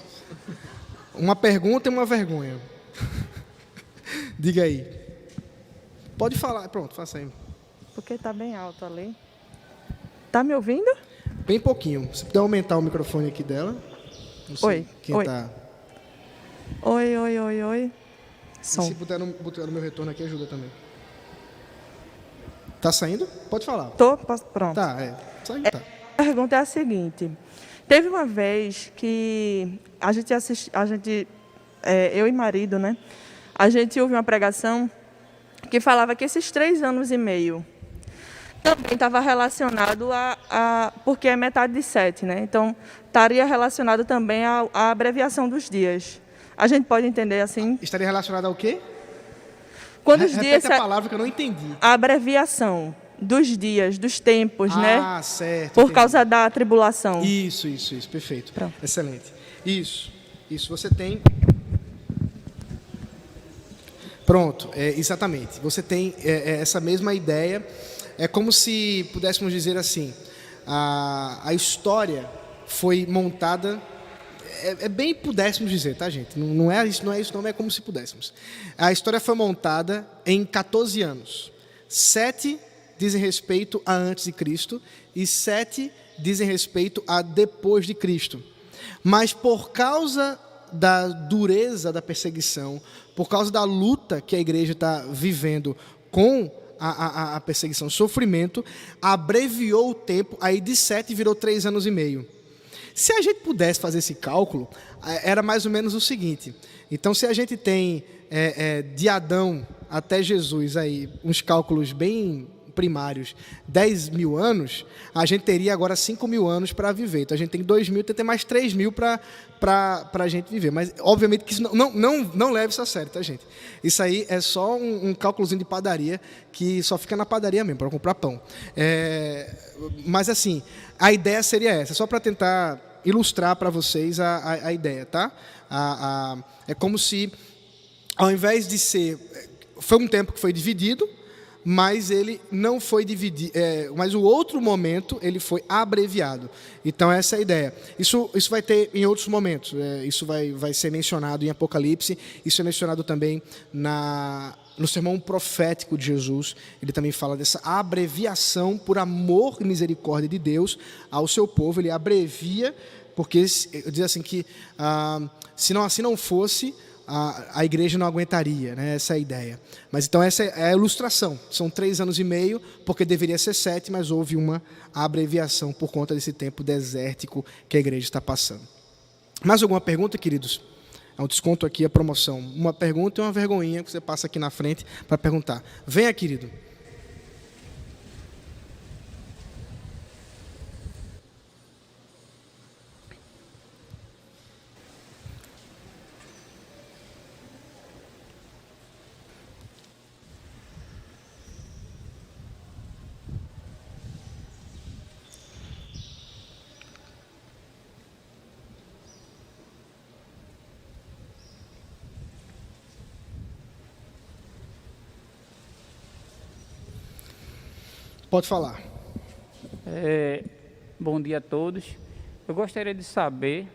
Uma pergunta e uma vergonha. Diga aí. Pode falar. Pronto, faça aí. Porque está bem alto ali. Está me ouvindo? Bem pouquinho. Se puder aumentar o microfone aqui dela. Não sei Oi. Quem Oi. Tá... Oi. Som. Se puder botar no meu retorno aqui, ajuda também. Tá saindo? Pode falar. Pronto. Tá, saindo, tá. A pergunta é a seguinte. Teve uma vez que eu e marido, a gente ouviu uma pregação que falava que esses 3 anos e meio também estava relacionado porque é metade de 7, né? Então, estaria relacionado também à abreviação dos dias. A gente pode entender assim? Estaria relacionado ao quê? Quando os dias... Repete a palavra que eu não entendi. A abreviação dos dias, dos tempos, né? Ah, certo. Por entendi. causa da tribulação. Isso, perfeito. Pronto. Excelente. Isso, você tem... Pronto, exatamente. Você tem essa mesma ideia. É como se pudéssemos dizer assim, a história foi montada, bem pudéssemos dizer, tá, gente? Não é isso, não é como se pudéssemos. A história foi montada em 14 anos. 7 dizem respeito a antes de Cristo e 7 dizem respeito a depois de Cristo. Mas por causa da dureza da perseguição, por causa da luta que a igreja está vivendo com a perseguição, sofrimento, abreviou o tempo, aí de 7 virou 3 anos e meio. Se a gente pudesse fazer esse cálculo, era mais ou menos o seguinte. Então, se a gente tem de Adão até Jesus, aí, uns cálculos bem primários, 10 mil anos, a gente teria agora 5 mil anos para viver. Então, a gente tem 2 mil, tem que ter mais 3 mil para a gente viver. Mas, obviamente, que isso não leve isso a sério, tá, gente? Isso aí é só um cálculozinho de padaria que só fica na padaria mesmo, para comprar pão. Mas, assim, a ideia seria essa, só para tentar ilustrar para vocês a ideia, tá? É como se, ao invés de ser... Foi um tempo que foi dividido, mas ele não foi dividido, mas o outro momento ele foi abreviado. Então essa é a ideia. Isso vai ter em outros momentos. Isso vai ser mencionado em Apocalipse. Isso é mencionado também no sermão profético de Jesus. Ele também fala dessa abreviação por amor e misericórdia de Deus ao seu povo. Ele abrevia porque diz assim que se não assim não fosse, a igreja não aguentaria, né? Essa é a ideia. Mas então essa é a ilustração. São 3 anos e meio, porque deveria ser 7, mas houve uma abreviação por conta desse tempo desértico que a igreja está passando. Mais alguma pergunta, queridos? É um desconto aqui, a promoção. Uma pergunta e uma vergonhinha que você passa aqui na frente para perguntar. Venha, querido. Pode falar. Bom dia a todos. Eu gostaria de saber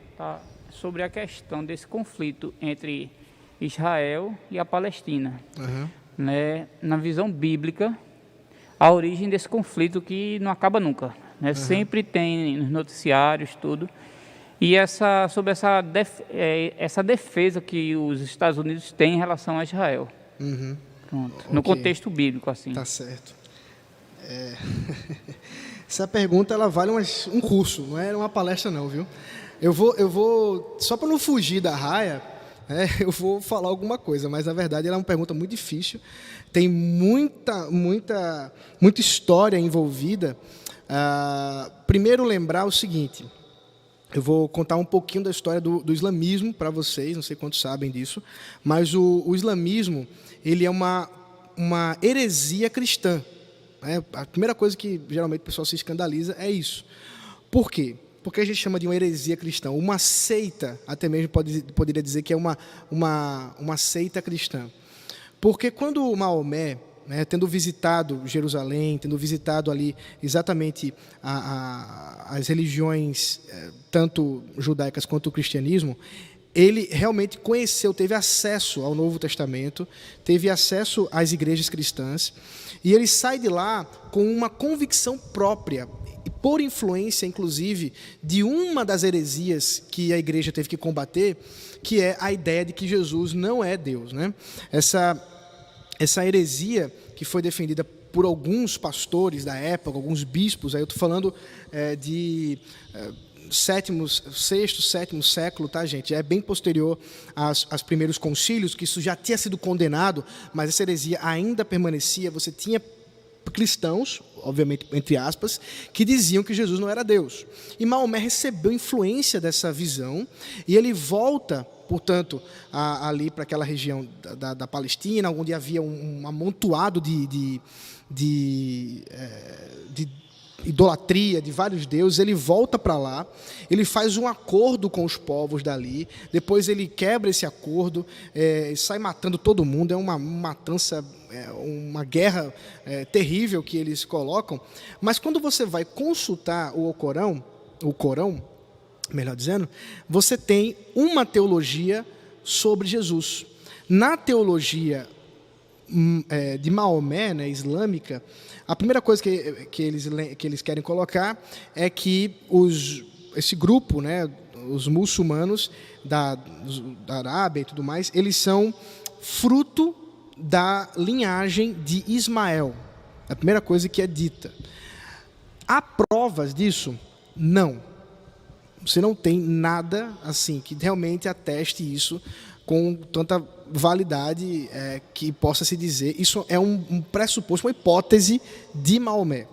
sobre a questão desse conflito entre Israel e a Palestina. Uhum. Né? Na visão bíblica, a origem desse conflito que não acaba nunca. Né? Uhum. Sempre tem nos noticiários, tudo. E sobre essa defesa que os Estados Unidos têm em relação a Israel. Uhum. Pronto. Okay. No contexto bíblico, assim. Tá certo. Essa pergunta ela vale um curso, não é uma palestra não, viu? Eu vou só para não fugir da raia, eu vou falar alguma coisa, mas na verdade ela é uma pergunta muito difícil, tem muita história envolvida. Primeiro lembrar o seguinte, eu vou contar um pouquinho da história do islamismo para vocês, não sei quantos sabem disso, mas o islamismo ele é uma heresia cristã. A primeira coisa que geralmente o pessoal se escandaliza é isso. Por quê? Porque a gente chama de uma heresia cristã, uma seita, até mesmo poderia dizer que é uma seita cristã. Porque quando Maomé, tendo visitado Jerusalém, tendo visitado ali exatamente as religiões, tanto judaicas quanto o cristianismo, ele realmente conheceu, teve acesso ao Novo Testamento, teve acesso às igrejas cristãs, e ele sai de lá com uma convicção própria, e por influência, inclusive, de uma das heresias que a igreja teve que combater, que é a ideia de que Jesus não é Deus, né? Essa heresia que foi defendida por alguns pastores da época, alguns bispos, aí eu estou falando sexto, sétimo século, tá, gente? É bem posterior aos primeiros concílios, que isso já tinha sido condenado, mas essa heresia ainda permanecia. Você tinha cristãos, obviamente entre aspas, que diziam que Jesus não era Deus. E Maomé recebeu influência dessa visão e ele volta, portanto, ali para aquela região da Palestina, onde havia um amontoado de idolatria de vários deuses. Ele volta para lá, ele faz um acordo com os povos dali, depois ele quebra esse acordo, sai matando todo mundo. É uma matança, uma guerra terrível que eles colocam. Mas quando você vai consultar o Corão, melhor dizendo, você tem uma teologia sobre Jesus. Na teologia de Maomé, né, islâmica, a primeira coisa que eles querem colocar é que esse grupo, né, os muçulmanos da Arábia e tudo mais, eles são fruto da linhagem de Ismael. A primeira coisa que é dita. Há provas disso? Não. Você não tem nada assim que realmente ateste isso com tanta validade que possa se dizer. Isso é um pressuposto, uma hipótese de Maomé.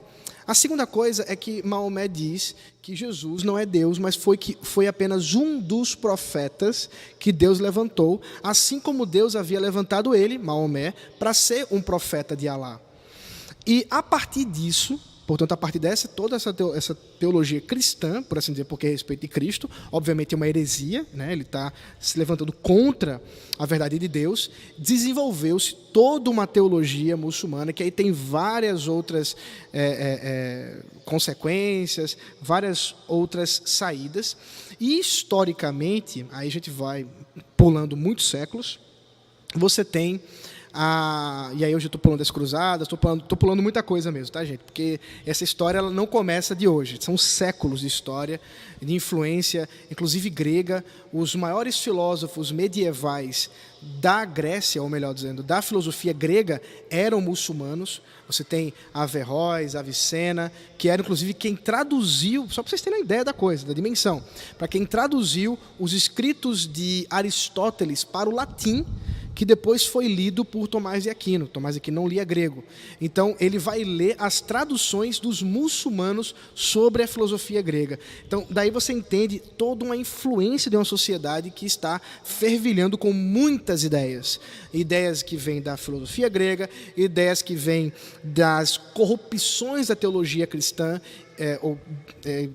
A segunda coisa é que Maomé diz que Jesus não é Deus, mas foi apenas um dos profetas que Deus levantou, assim como Deus havia levantado ele, Maomé, para ser um profeta de Alá. E a partir disso, portanto, a partir dessa, toda essa teologia cristã, por assim dizer, porque é a respeito de Cristo, obviamente é uma heresia, né? Ele está se levantando contra a verdade de Deus, desenvolveu-se toda uma teologia muçulmana, que aí tem várias outras consequências, várias outras saídas, e historicamente, aí a gente vai pulando muitos séculos, você tem e aí hoje eu estou pulando as cruzadas, estou pulando muita coisa mesmo, tá, gente? Porque essa história ela não começa de hoje, são séculos de história, de influência, inclusive grega. Os maiores filósofos medievais da Grécia, ou melhor dizendo, da filosofia grega, eram muçulmanos. Você tem Averroes, Avicena, que era inclusive quem traduziu, só para vocês terem uma ideia da coisa, da dimensão, para quem traduziu os escritos de Aristóteles para o latim, que depois foi lido por Tomás de Aquino. Tomás de Aquino não lia grego. Então, ele vai ler as traduções dos muçulmanos sobre a filosofia grega. Então, daí você entende toda uma influência de uma sociedade que está fervilhando com muitas ideias. Ideias que vêm da filosofia grega, ideias que vêm das corrupções da teologia cristã,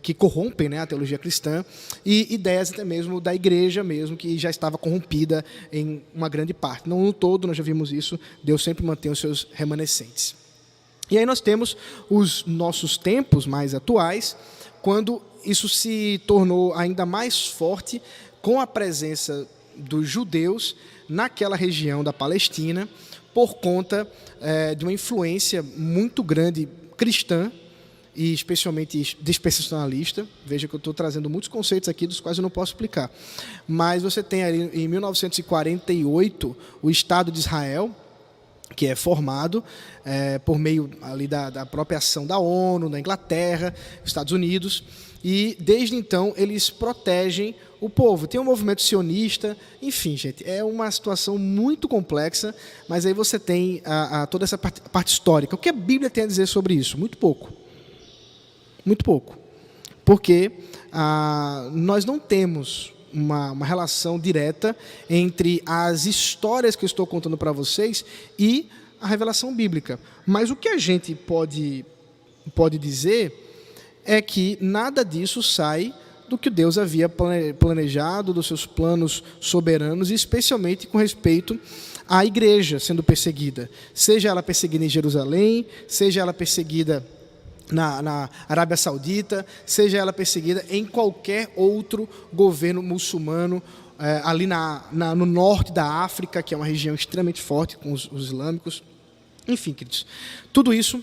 que corrompem, né, a teologia cristã, e ideias até mesmo da igreja mesmo, que já estava corrompida em uma grande parte. Não no todo, nós já vimos isso, Deus sempre mantém os seus remanescentes. E aí nós temos os nossos tempos mais atuais, quando isso se tornou ainda mais forte com a presença dos judeus naquela região da Palestina, por conta de uma influência muito grande cristã, e especialmente dispensacionalista. Veja que eu estou trazendo muitos conceitos aqui dos quais eu não posso explicar. Mas você tem ali em 1948 o Estado de Israel, que é formado por meio ali da própria ação da ONU, da Inglaterra, Estados Unidos, e desde então eles protegem o povo. Tem um movimento sionista, enfim, gente, é uma situação muito complexa, mas aí você tem toda essa parte histórica. O que a Bíblia tem a dizer sobre isso? Muito pouco. Muito pouco, porque nós não temos uma relação direta entre as histórias que eu estou contando para vocês e a revelação bíblica. Mas o que a gente pode dizer é que nada disso sai do que Deus havia planejado, dos seus planos soberanos, e especialmente com respeito à igreja sendo perseguida. Seja ela perseguida em Jerusalém, seja ela perseguida na Arábia Saudita, seja ela perseguida em qualquer outro governo muçulmano, ali no norte da África, que é uma região extremamente forte com os islâmicos. Enfim, queridos, tudo isso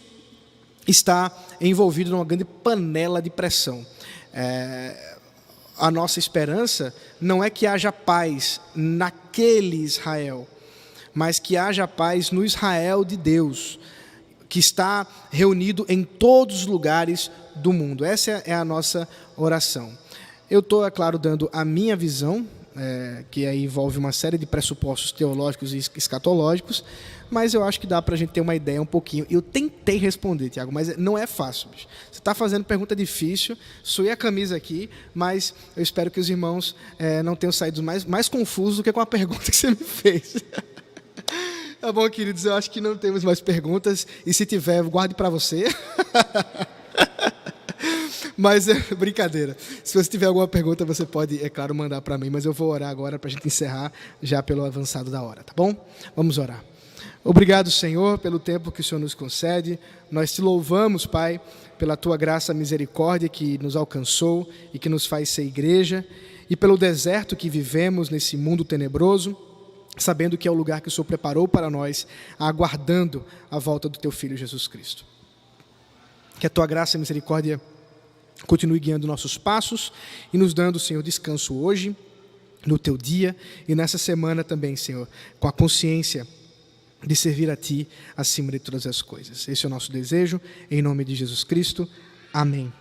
está envolvido numa grande panela de pressão. A nossa esperança não é que haja paz naquele Israel, mas que haja paz no Israel de Deus, que está reunido em todos os lugares do mundo. Essa é a nossa oração. Eu estou, é claro, dando a minha visão, que aí envolve uma série de pressupostos teológicos e escatológicos, mas eu acho que dá para a gente ter uma ideia um pouquinho. Eu tentei responder, Tiago, mas não é fácil, bicho. Você está fazendo pergunta difícil, suei a camisa aqui, mas eu espero que os irmãos não tenham saído mais confusos do que com a pergunta que você me fez. Tá bom, queridos, eu acho que não temos mais perguntas, e se tiver, guarde para você. Mas é brincadeira. Se você tiver alguma pergunta, você pode, é claro, mandar para mim, mas eu vou orar agora para a gente encerrar já pelo avançado da hora, tá bom? Vamos orar. Obrigado, Senhor, pelo tempo que o Senhor nos concede. Nós te louvamos, Pai, pela tua graça e misericórdia que nos alcançou e que nos faz ser igreja, e pelo deserto que vivemos nesse mundo tenebroso, sabendo que é o lugar que o Senhor preparou para nós, aguardando a volta do teu Filho Jesus Cristo. Que a tua graça e misericórdia continue guiando nossos passos e nos dando, Senhor, descanso hoje, no teu dia e nessa semana também, Senhor, com a consciência de servir a Ti acima de todas as coisas. Esse é o nosso desejo, em nome de Jesus Cristo. Amém.